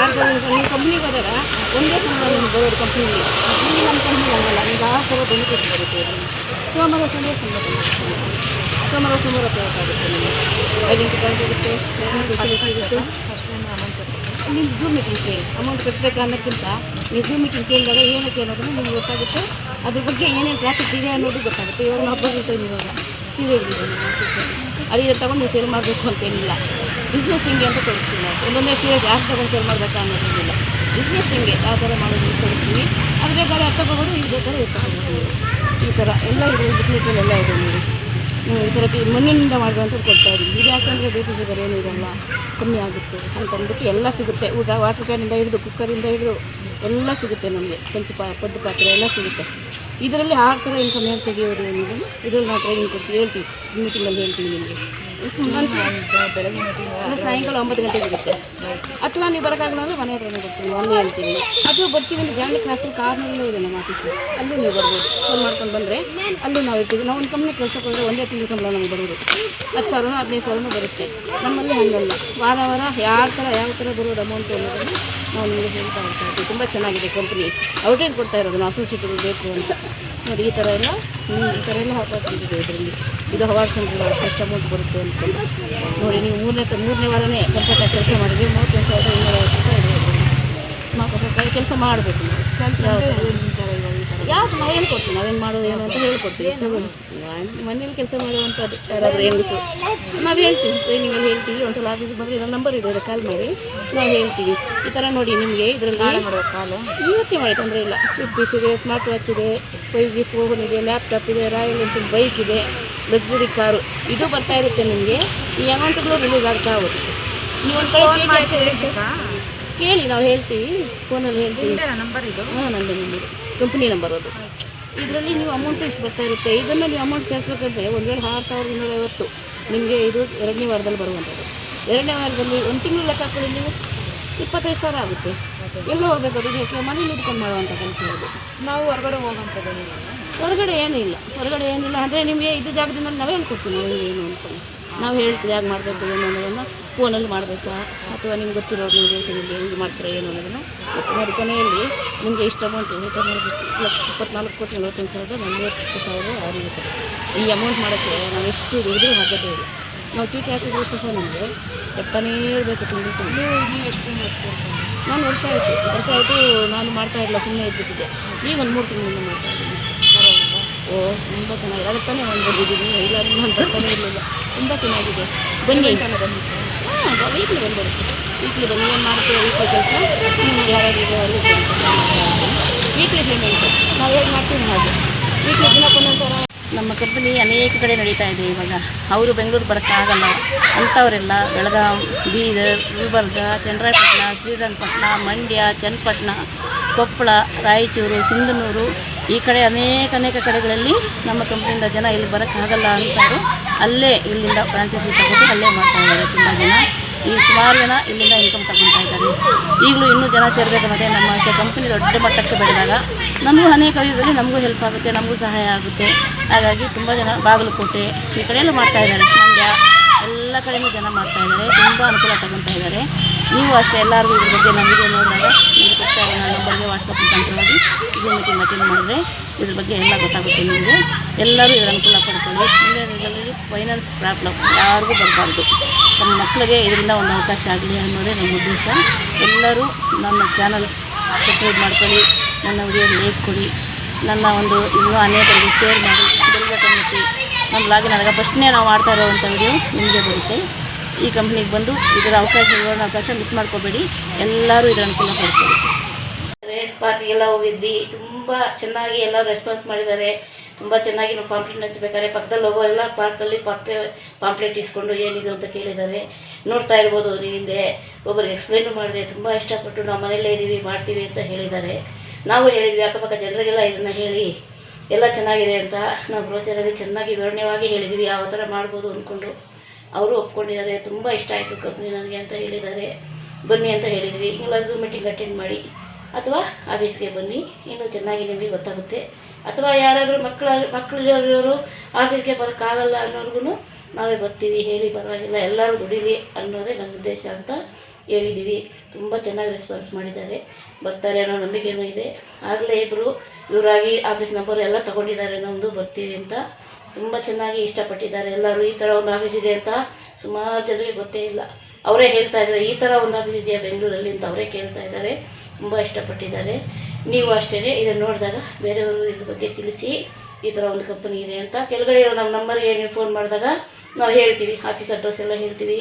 ನಿಮ್ಮ ಕಂಪ್ನಿಗೆ ಹೋದಾಗ ಒಂದೇ ಸಂಬಳ ನಿಮ್ಗೆ ಬರೋದು ಕಂಪ್ನಿಯಲ್ಲಿ. ಇಲ್ಲಿ ನಮ್ಮ ಕಂಪ್ನಿ ಆಗಲ್ಲ. ನಿಮ್ಗೆ ಆ ಥರ ಬೆನಿಫಿಟ್ ಬರುತ್ತೆ. ಸೋಮವಾರ ಸಂಬಳ ತಗೋಕ್ಕಾಗುತ್ತೆ. ನಿಮಗೆ ಐಡೆಂಟಿ ಕಾರ್ಡ್ ಇರುತ್ತೆ, ಇರುತ್ತೆ. ನಿಮ್ಮ ಝೂಮ್ ಮೀಟಿಂಗ್ ಕೇಳಿ. ಅಮೌಂಟ್ ಕಟ್ಟಬೇಕು ಅನ್ನೋಕ್ಕಿಂತ ನೀವು ಝೂಮ್ ಮೀಟಿಂಗ್ ಕೇಳಿದಾಗ ಏನಕ್ಕೆ ಅನ್ನೋದನ್ನು ನಿಮ್ಗೆ ಗೊತ್ತಾಗುತ್ತೆ. ಅದ್ರ ಬಗ್ಗೆ ಏನೇನು ಟ್ರಾಫಿಕ್ ಇದೆ ಅನ್ನೋದು ಗೊತ್ತಾಗುತ್ತೆ. ಇವಾಗ ನಾವು ಬರ್ತೀವಿ, ಇವಾಗ ಸೀರೆ ಇದೆ ನಮ್ಮ ಆಫೀಸಲ್ಲಿ. ಅದೇ ತಗೊಂಡು ನೀವು ಸೇಲ್ ಮಾಡಬೇಕು ಅಂತೇನಿಲ್ಲ. ಬಿಸ್ನೆಸ್ ಹಿಂಗೆ ಅಂತ ತೋರಿಸ್ತೀವಿ ನಾವು. ಒಂದೊಂದೇ ಸೀರೆ ಜಾಸ್ತಿ ತಗೊಂಡು ಸೇಲ್ ಮಾಡಬೇಕಾ ಅನ್ನೋದಿಲ್ಲ. ಬಿಸ್ನೆಸ್ ಹಿಂಗೆ ಯಾವ ಥರ ಮಾಡೋದು ತೋರಿಸ್ತೀವಿ. ಅದು ಬೇಕಾದ್ರೆ ಅದು ತಗೋಬೋದು, ಇದು ಬೇಕಾದ್ರೆ ಇದು ತಗೋಬೋದು. ಈ ಥರ ಎಲ್ಲ ಇದೆ. ಬಿಸ್ನೆಸ್ಸಲ್ಲೆಲ್ಲ ಇದೆ ನೋಡಿ. ಈ ಥರ ಮಣ್ಣಿನಿಂದ ಮಾಡುವಂಥದ್ದು ಕೊಡ್ತಾ ಇದ್ದೀವಿ. ಇದು ಯಾಕಂದರೆ ಬೇಟಿ ಶುಗರ್ ಏನೂ ಇರಲ್ಲ, ಕಮ್ಮಿ ಆಗುತ್ತೆ ಅಂತಂದ್ಬಿಟ್ಟು ಎಲ್ಲ ಸಿಗುತ್ತೆ. ಊಟ ವಾಟರ್ ಕ್ಯಾನಿಂದ ಹಿಡಿದು ಕುಕ್ಕರಿಂದ ಹಿಡಿದು ಎಲ್ಲ ಸಿಗುತ್ತೆ ನಮಗೆ. ಪದ್ದು ಪಾತ್ರೆ ಎಲ್ಲ ಸಿಗುತ್ತೆ. ಇದರಲ್ಲಿ ಆ ಥರ ಇನ್ಕಮ್ ಏನು ತೆಗೆಯೋದು ಏನಿದೆ ಇದರಲ್ಲಿ ನಾವು ಟ್ರೈನಿಂಗ್ ಕೊಡ್ತೀವಿ, ಹೇಳ್ತೀವಿ. ಮೀಟಿಂಗಲ್ಲಿ ಹೇಳ್ತೀವಿ ನಿಮಗೆ. ಬೆಳಗ್ಗೆ ಸಾಯಂಕಾಲ 9 ಗಂಟೆಗೆ ಇರುತ್ತೆ. ಅಥವಾ ನೀವು ಬರೋಕ್ಕಾಗಲ್ಲ ಅಂದರೆ ಮನೆ ಹತ್ರನೇ ಬರ್ತೀವಿ, ಅಲ್ಲೇ ಹೇಳ್ತೀವಿ. ಅದು ಬರ್ತೀವಿ ಅಂದರೆ ಜಾಂಡಿ ಕ್ಲಾಸಲ್ಲಿ ಕಾರ್ನಲ್ಲೂ ಇದೆ ನಮ್ಮ ಆಫೀಸು. ಅಲ್ಲೂ ನೀವು ಬರ್ಬೋದು. ಫೋನ್ ಮಾಡ್ಕೊಂಡು ಬಂದರೆ ಅಲ್ಲೂ ನಾವು ಇರ್ತೀವಿ. ನಾವು ಒಂದು ಕಂಪ್ನಿ ಕೆಲಸ ಕೊಟ್ಟರೆ ಒಂದೇ ತಿಂಗಳು ಸಂಬಳ ನಮಗೆ ಬರೋದು 10,000 15,000 ಬರುತ್ತೆ. ನಮ್ಮಲ್ಲಿ ಹಾಗಲ್ಲ. ವಾರ ಯಾವ ಥರ ಬರೋದು ಅಮೌಂಟು ಅನ್ನೋದನ್ನು ನಾವು ನಿಮಗೆ ಹೇಳ್ತಾ ಇರ್ತೀವಿ. ತುಂಬ ಚೆನ್ನಾಗಿದೆ ಕಂಪ್ನಿ. ಔಟೇಜ್ ಕೊಡ್ತಾ ಇರೋದು ನಾವು ಅಸೋಸಿಯೇಟ್ಗಳು ಬೇಕು ಅಂತ ನೋಡಿ. ಈ ಥರ ಎಲ್ಲ ಆಪರ್ಚುನಿಟಿ ಇದೆ ಇದರಲ್ಲಿ. ಇದು ಅವಾರ್ಡ್ ಸೆಂಟ್ರ್ ಎಷ್ಟು ಅಮೌಂಟ್ ಬರುತ್ತೆ ಅಂತ ನೋಡಿ. ನೀವು ಮೂರನೇ ವಾರನೇ ಕಂಪ್ಲೀಟಾಗಿ ಕೆಲಸ ಮಾಡಿದ್ವಿ. 32,250 ರೂಪಾಯಿ ಕೆಲಸ ಮಾಡಬೇಕು. ಯಾವುದು ನಾವು ಹೇಳ್ಕೊಡ್ತೀವಿ, ನಾವೇನು ಮಾಡೋದು ಏನು ಅಂತ ಹೇಳ್ಕೊಡ್ತೀವಿ. ಮನೇಲಿ ಕೆಲಸ ಮಾಡುವಂಥದ್ದು ಯಾರಾದರೂ ಹೆಂಗಸು ನಾವು ಹೇಳ್ತೀವಿ, ಟ್ರೈನಿಂಗಲ್ಲಿ ಹೇಳ್ತೀವಿ. ಒಂದ್ಸಲ ಆಫೀಸಿಗೆ ಬಂದರೆ ನನ್ನ ನಂಬರ್ ಇದೆ, ಕಾಲ್ ಮಾಡಿ ನಾವು ಹೇಳ್ತೀವಿ. ಈ ಥರ ನೋಡಿ ನಿಮಗೆ ಇದರಲ್ಲಿ ಇವತ್ತೇ ಮಾಡಿ ತೊಂದರೆ ಇಲ್ಲ. ಚಿಪ್ ಪೀಸ್ ಇದೆ, ಸ್ಮಾರ್ಟ್ ವಾಚ್ ಇದೆ, 5G ಫೋನ್ ಇದೆ, ಲ್ಯಾಪ್ಟಾಪ್ ಇದೆ, ರಾಯಲ್ ಎನ್ಫೀಲ್ಡ್ ಬೈಕ್ ಇದೆ, ಲಕ್ಸುರಿ ಕಾರು ಇದು ಬರ್ತಾ ಇರುತ್ತೆ ನಿಮಗೆ. ಈ ಅಮೌಂಟ್ಗಳು ರಿಲೀಸ್ ಆಗ್ತಾ ಹೋಗುತ್ತೆ. ನೀವು ಒಂದು ಕಡೆ ಕೇಳಿ, ನಾವು ಹೇಳ್ತೀವಿ, ಫೋನಲ್ಲಿ ಹೇಳ್ತೀವಿ. ನಂಬರ್ ಇದು ನಂದು ನಂಬರು, ಕಂಪ್ನಿ ನಂಬರ್ ಅದು. ಇದರಲ್ಲಿ ನೀವು ಅಮೌಂಟು ಇಷ್ಟು ಬರ್ತಾ ಇರುತ್ತೆ. ಇದನ್ನು ನೀವು ಅಮೌಂಟ್ ಸೇರಿಸ್ಬೇಕಂದ್ರೆ ಒಂದು ವೇಳೆ 6,250 ನಿಮಗೆ ಇದು 2ನೇ ವಾರದಲ್ಲಿ ಬರುವಂಥದ್ದು. 2ನೇ ವಾರದಲ್ಲಿ 1 ತಿಂಗಳು ಲೆಕ್ಕ ಹಾಕೊಳ್ಳಿ ನೀವು 25,000 ಆಗುತ್ತೆ. ಎಲ್ಲೋ ಹೋಗ್ಬೇಕು, ಅದು ಮನೇಲಿ ಇಟ್ಕೊಂಡು ಮಾಡುವಂಥ ಕೆಲಸ ಅದು. ನಾವು ಹೊರಗಡೆ ಹೋಗೋಂಥದ್ದು ಹೊರಗಡೆ ಏನಿಲ್ಲ ಅಂದರೆ ನಿಮಗೆ ಇದು ಜಾಗದಿಂದ ನಾವೇ ಹೇಳ್ಕೊಡ್ತೀವಿ. ನಾವು ಏನು ಅಂದ್ಕೊಂಡು ನಾವು ಹೇಳ್ತೀವಿ ಯಾಕೆ ಮಾಡಬೇಕು ಏನು ಅನ್ನೋದನ್ನು ಫೋನಲ್ಲಿ ಮಾಡಬೇಕಾ ಅಥವಾ ನಿಮ್ಗೆ ಗೊತ್ತಿರೋರು ನೀವು ದೇಶದಲ್ಲಿ ಹೆಂಗೆ ಮಾಡ್ತಾರೆ ಏನು ಅನ್ನೋದನ್ನು ನೋಡಿ. ಕೊನೆಯಲ್ಲಿ ನಿಮಗೆ ಇಷ್ಟು ಅಮೌಂಟ್ ಊಟ ಮಾಡಬೇಕು. 24,40,40,40,600 ಈ ಅಮೌಂಟ್ ಮಾಡೋಕ್ಕೆ ನಾವು ಎಷ್ಟು ದುಡಿದ್ರೂ ಸಾಧ್ಯತೆ ಇದೆ. ನಾವು ಚೀಟಿ ಹಾಕಿದ್ರು ಸಹ ನಮಗೆ ಎತ್ತನೇ ಇರಬೇಕು. ನೀವು ಎಷ್ಟು ನಾನು ವರ್ಷ ಆಯಿತು ನಾನು ಮಾಡ್ತಾಯಿರಲಿಲ್ಲ, ಸುಮ್ಮನೆ ಇದ್ಬಿಟ್ಟಿದ್ದೆ. ಈಗ ಒಂದು 3 ತಿಂಗಳಿಂದ ಮಾಡ್ತಾಯಿದ್ದೀನಿ. ತುಂಬ ಚೆನ್ನಾಗಿದೆ. ಅದಕ್ಕೆ ತಾನೇ ಒಂದು ಬಂದಿದ್ದೀನಿ. ಇಲ್ಲ ನಾನು ಬರ್ತಾನೆ ಇರಲಿಲ್ಲ. ತುಂಬ ಚೆನ್ನಾಗಿದೆ. ಬನ್ನಿ ವೀಕ್ಲಿ ಬಂದ್ಬರುತ್ತೆ. ವೀಕ್ಲಿ ಬನ್ನಿ. ಏನು ಮಾಡ್ತೀವಿ ವೀಕ್ಲಿ ಕೆಲಸ ಯಾರಾದರೂ ವೀಕ್ಲಿ ಪೇಮೆಂಟ್ ನಾವು ಹೇಗೆ ಮಾಡ್ತೀವಿ ಹಾಗೆ ವೀಕ್ಲಿ ದಿನಕ್ಕೊಂದೊಂಥರ. ನಮ್ಮ ಕಂಪನಿ ಅನೇಕ ಕಡೆ ನಡೀತಾ ಇದೆ ಇವಾಗ. ಅವರು ಬೆಂಗಳೂರು ಬರೋಕ್ಕಾಗಲ್ಲ ಅಂಥವರೆಲ್ಲ ಬೆಳಗಾವಿ, ಬೀದರ್, ಗುಲ್ಬರ್ಗ, ಚನ್ನರಾಯಪಟ್ಟಣ, ಶ್ರೀರಂಗಪಟ್ಟಣ, ಮಂಡ್ಯ, ಚನ್ನಪಟ್ಟಣ ಕೊಪ್ಪಳ, ರಾಯಚೂರು, ಸಿಂಧನೂರು ಈ ಕಡೆ ಅನೇಕ ಕಡೆಗಳಲ್ಲಿ ನಮ್ಮ ಕಂಪ್ನಿಯಿಂದ ಜನ ಇಲ್ಲಿ ಬರೋಕ್ಕಾಗಲ್ಲ ಅಂತಾರು ಅಲ್ಲೇ ಇಲ್ಲಿಂದ ಫ್ರಾಂಚೈಸಿ ತಗೊಂಡು ಅಲ್ಲೇ ಮಾಡ್ತಾಯಿದ್ದಾರೆ. ತುಂಬ ಜನ ಈ ಸುಮಾರು ಜನ ಇಲ್ಲಿಂದ ಇನ್ಕಮ್ ತಗೊಳ್ತಾ ಇದ್ದಾರೆ. ಈಗಲೂ ಇನ್ನೂ ಜನ ಸೇರಬೇಕನ್ನೋದೇ ನಮ್ಮ ಆಸೆ. ಕಂಪ್ನಿ ದೊಡ್ಡ ಮಟ್ಟಕ್ಕೆ ಬೆಳೆದಾಗ ನಮಗೂ ಅನೇಕ ವಿಧದಲ್ಲಿ ನಮಗೂ ಹೆಲ್ಪ್ ಆಗುತ್ತೆ, ನಮಗೂ ಸಹಾಯ ಆಗುತ್ತೆ. ಹಾಗಾಗಿ ತುಂಬ ಜನ ಬಾಗಲಕೋಟೆ ಈ ಕಡೆಯಲ್ಲೂ ಮಾಡ್ತಾಯಿದ್ದಾರೆ, ಮಂಡ್ಯ ಎಲ್ಲ ಕಡೆಯೂ ಜನ ಮಾಡ್ತಾಯಿದ್ದಾರೆ, ತುಂಬ ಅನುಕೂಲ ತಗೊಳ್ತಾ ಇದ್ದಾರೆ. ನೀವು ಅಷ್ಟೇ ಎಲ್ಲರಿಗೂ ಇದ್ರ ಬಗ್ಗೆ ನಮ್ಮ ವಿಡಿಯೋ ನೋಡಿದಾಗ ನೀವು ಕೊಡ್ತಾ ಇರೋ ನನ್ನ ನಂಬರ್ಗೆ ವಾಟ್ಸಪ್ ಮುಖಾಂತರವಾಗಿ ಝೂಮ್ ಮೀಟಿಂಗ್ ಅಟೆಂಡ್ ಮಾಡಿದ್ರೆ ಇದ್ರ ಬಗ್ಗೆ ಎಲ್ಲ ಗೊತ್ತಾಗುತ್ತೆ ನಿಮಗೆ. ಎಲ್ಲರೂ ಇದರ ಅನುಕೂಲ ಪಡ್ಕೊಳ್ಳಿ. ಇಂಡಿಯಾದಲ್ಲಿ ಫೈನಾನ್ಸ್ ಪ್ರಾಬ್ಲಮ್ ಯಾರಿಗೂ ಬರಬಾರ್ದು. ನಮ್ಮ ಮಕ್ಕಳಿಗೆ ಇದರಿಂದ ಒಂದು ಅವಕಾಶ ಆಗಲಿ ಅನ್ನೋದೇ ನಮ್ಮ ಉದ್ದೇಶ. ಎಲ್ಲರೂ ನನ್ನ ಚಾನಲ್ ಸಬ್ಸ್ಕ್ರೈಬ್ ಮಾಡ್ಕೊಳ್ಳಿ, ನನ್ನ ವಿಡಿಯೋ ಲೈಕ್ ಕೊಡಿ, ನನ್ನ ಒಂದು ಇನ್ನೂ ಅನೇಕರಿಗೆ ಶೇರ್ ಮಾಡಿ, ಬೆಲ್ ಬಟನ್ ಒತ್ತಿ. ನಮ್ಮ ಬ್ಲಾಗಿನ ಆದಾಗ ಫಸ್ಟ್ನೇ ನಾವು ಮಾಡ್ತಾ ಇರೋವಂಥ ವಿಡಿಯೋ ನಿಮಗೆ ಬರುತ್ತೆ. ಈ ಕಂಪ್ನಿಗೆ ಬಂದು ಇದರ ಅವಕಾಶ ಮಿಸ್ ಮಾಡ್ಕೋಬೇಡಿ. ಎಲ್ಲರೂ ಇದರ ಅನುಕೂಲ ಪಡ್ಕೊಳ್ಳಿ. ಪಾರ್ಟಿಗೆಲ್ಲ ಹೋಗಿದ್ವಿ, ತುಂಬ ಚೆನ್ನಾಗಿ ಎಲ್ಲ ರೆಸ್ಪಾನ್ಸ್ ಮಾಡಿದ್ದಾರೆ. ತುಂಬ ಚೆನ್ನಾಗಿ ನಾವು ಪಾಂಪ್ಲೆಟ್ ಹಚ್ಚಬೇಕಾದ್ರೆ ಪಕ್ಕದಲ್ಲಿ ಹೋಗೋ ಎಲ್ಲ ಪಾರ್ಕಲ್ಲಿ ಪಾಂಪ್ಲೆಟ್ ಇಸ್ಕೊಂಡು ಏನಿದು ಅಂತ ಕೇಳಿದ್ದಾರೆ. ನೋಡ್ತಾ ಇರ್ಬೋದು ನೀವು ಹಿಂದೆ. ಒಬ್ಬರಿಗೆ ಎಕ್ಸ್ಪ್ಲೈನು ಮಾಡಿದೆ, ತುಂಬ ಇಷ್ಟಪಟ್ಟು ನಾವು ಮನೆಯಲ್ಲೇ ಇದ್ದೀವಿ ಮಾಡ್ತೀವಿ ಅಂತ ಹೇಳಿದ್ದಾರೆ. ನಾವು ಹೇಳಿದ್ವಿ ಅಕ್ಕಪಕ್ಕ ಜನರಿಗೆಲ್ಲ ಇದನ್ನು ಹೇಳಿ ಎಲ್ಲ ಚೆನ್ನಾಗಿದೆ ಅಂತ ನಾವು ಬ್ರೋಚರಲ್ಲಿ ಚೆನ್ನಾಗಿ ವಿವರಣೆಯಾಗಿ ಹೇಳಿದ್ವಿ ಯಾವ ಥರ ಮಾಡ್ಬೋದು ಅಂದ್ಕೊಂಡು. ಅವರು ಒಪ್ಕೊಂಡಿದ್ದಾರೆ. ತುಂಬ ಇಷ್ಟ ಆಯಿತು ಕಂಪ್ನಿ ನನಗೆ ಅಂತ ಹೇಳಿದ್ದಾರೆ. ಬನ್ನಿ ಅಂತ ಹೇಳಿದ್ವಿ. ಇಲ್ಲ ಝೂಮ್ ಮೀಟಿಂಗ್ ಅಟೆಂಡ್ ಮಾಡಿ ಅಥವಾ ಆಫೀಸ್ಗೆ ಬನ್ನಿ, ಇನ್ನೂ ಚೆನ್ನಾಗಿ ನಿಮಗೆ ಗೊತ್ತಾಗುತ್ತೆ. ಅಥವಾ ಯಾರಾದರೂ ಮಕ್ಕಳಿರೋರು ಆಫೀಸ್ಗೆ ಬರೋಕ್ಕಾಗಲ್ಲ ಅನ್ನೋರ್ಗು ನಾವೇ ಬರ್ತೀವಿ, ಹೇಳಿ ಪರವಾಗಿಲ್ಲ, ಎಲ್ಲರೂ ದುಡೀಲಿ ಅನ್ನೋದೇ ನಮ್ಮ ಉದ್ದೇಶ ಅಂತ ಹೇಳಿದ್ದೀವಿ. ತುಂಬ ಚೆನ್ನಾಗಿ ರೆಸ್ಪಾನ್ಸ್ ಮಾಡಿದ್ದಾರೆ. ಬರ್ತಾರೆ ಅನ್ನೋ ನಂಬಿಕೆಯೂ ಇದೆ. ಆಗಲೇ ಇವರಾಗಿ ಆಫೀಸ್ ನಂಬರ್ ಎಲ್ಲ ತೊಗೊಂಡಿದ್ದಾರೆ, ನಮ್ಮದು ಬರ್ತೀವಿ ಅಂತ. ತುಂಬ ಚೆನ್ನಾಗಿ ಇಷ್ಟಪಟ್ಟಿದ್ದಾರೆ ಎಲ್ಲರೂ. ಈ ಥರ ಒಂದು ಆಫೀಸ್ ಇದೆ ಅಂತ ಸುಮಾರು ಜನರಿಗೆ ಗೊತ್ತೇ ಇಲ್ಲ. ಅವರೇ ಹೇಳ್ತಾ ಇದ್ದಾರೆ ಈ ಥರ ಒಂದು ಆಫೀಸ್ ಇದೆಯಾ ಬೆಂಗಳೂರಲ್ಲಿ ಅಂತ ಅವರೇ ಕೇಳ್ತಾ ಇದ್ದಾರೆ. ತುಂಬ ಇಷ್ಟಪಟ್ಟಿದ್ದಾರೆ. ನೀವು ಅಷ್ಟೇ ಇದನ್ನು ನೋಡಿದಾಗ ಬೇರೆಯವರು ಇದ್ರ ಬಗ್ಗೆ ತಿಳಿಸಿ ಈ ಥರ ಒಂದು ಕಂಪನಿ ಇದೆ ಅಂತ. ಕೆಳಗಡೆ ಇರೋ ನಮ್ಮ ನಂಬರ್ಗೆ ನೀವು ಫೋನ್ ಮಾಡಿದಾಗ ನಾವು ಹೇಳ್ತೀವಿ, ಆಫೀಸ್ ಅಡ್ರೆಸ್ ಎಲ್ಲ ಹೇಳ್ತೀವಿ.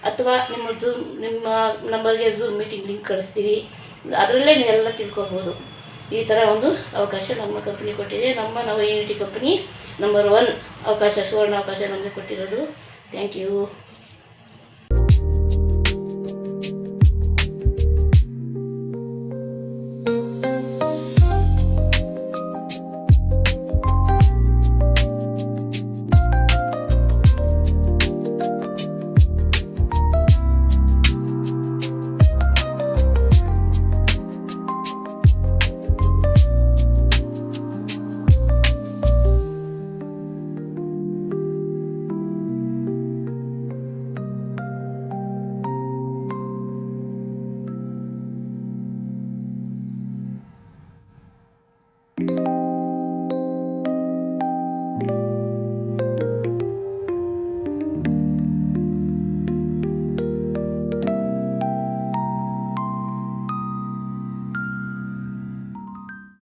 ಅಥವಾ ನಿಮ್ಮ ನಂಬರ್ಗೆ ಝೂಮ್ ಮೀಟಿಂಗ್ ಲಿಂಕ್ ಕಳಿಸ್ತೀವಿ. ಅದರಲ್ಲೇ ನೀವೆಲ್ಲ ತಿಳ್ಕೊಬೋದು. ಈ ಥರ ಒಂದು ಅವಕಾಶ ನಮ್ಮ ಕಂಪ್ನಿ ಕೊಟ್ಟಿದೆ. ನಮ್ಮ ನವ ಯೂನಿಟಿ ಕಂಪ್ನಿ ನಂಬರ್ 1 ಅವಕಾಶ, ಸುವರ್ಣ ಅವಕಾಶ ನಮಗೆ ಕೊಟ್ಟಿರೋದು. Thank you.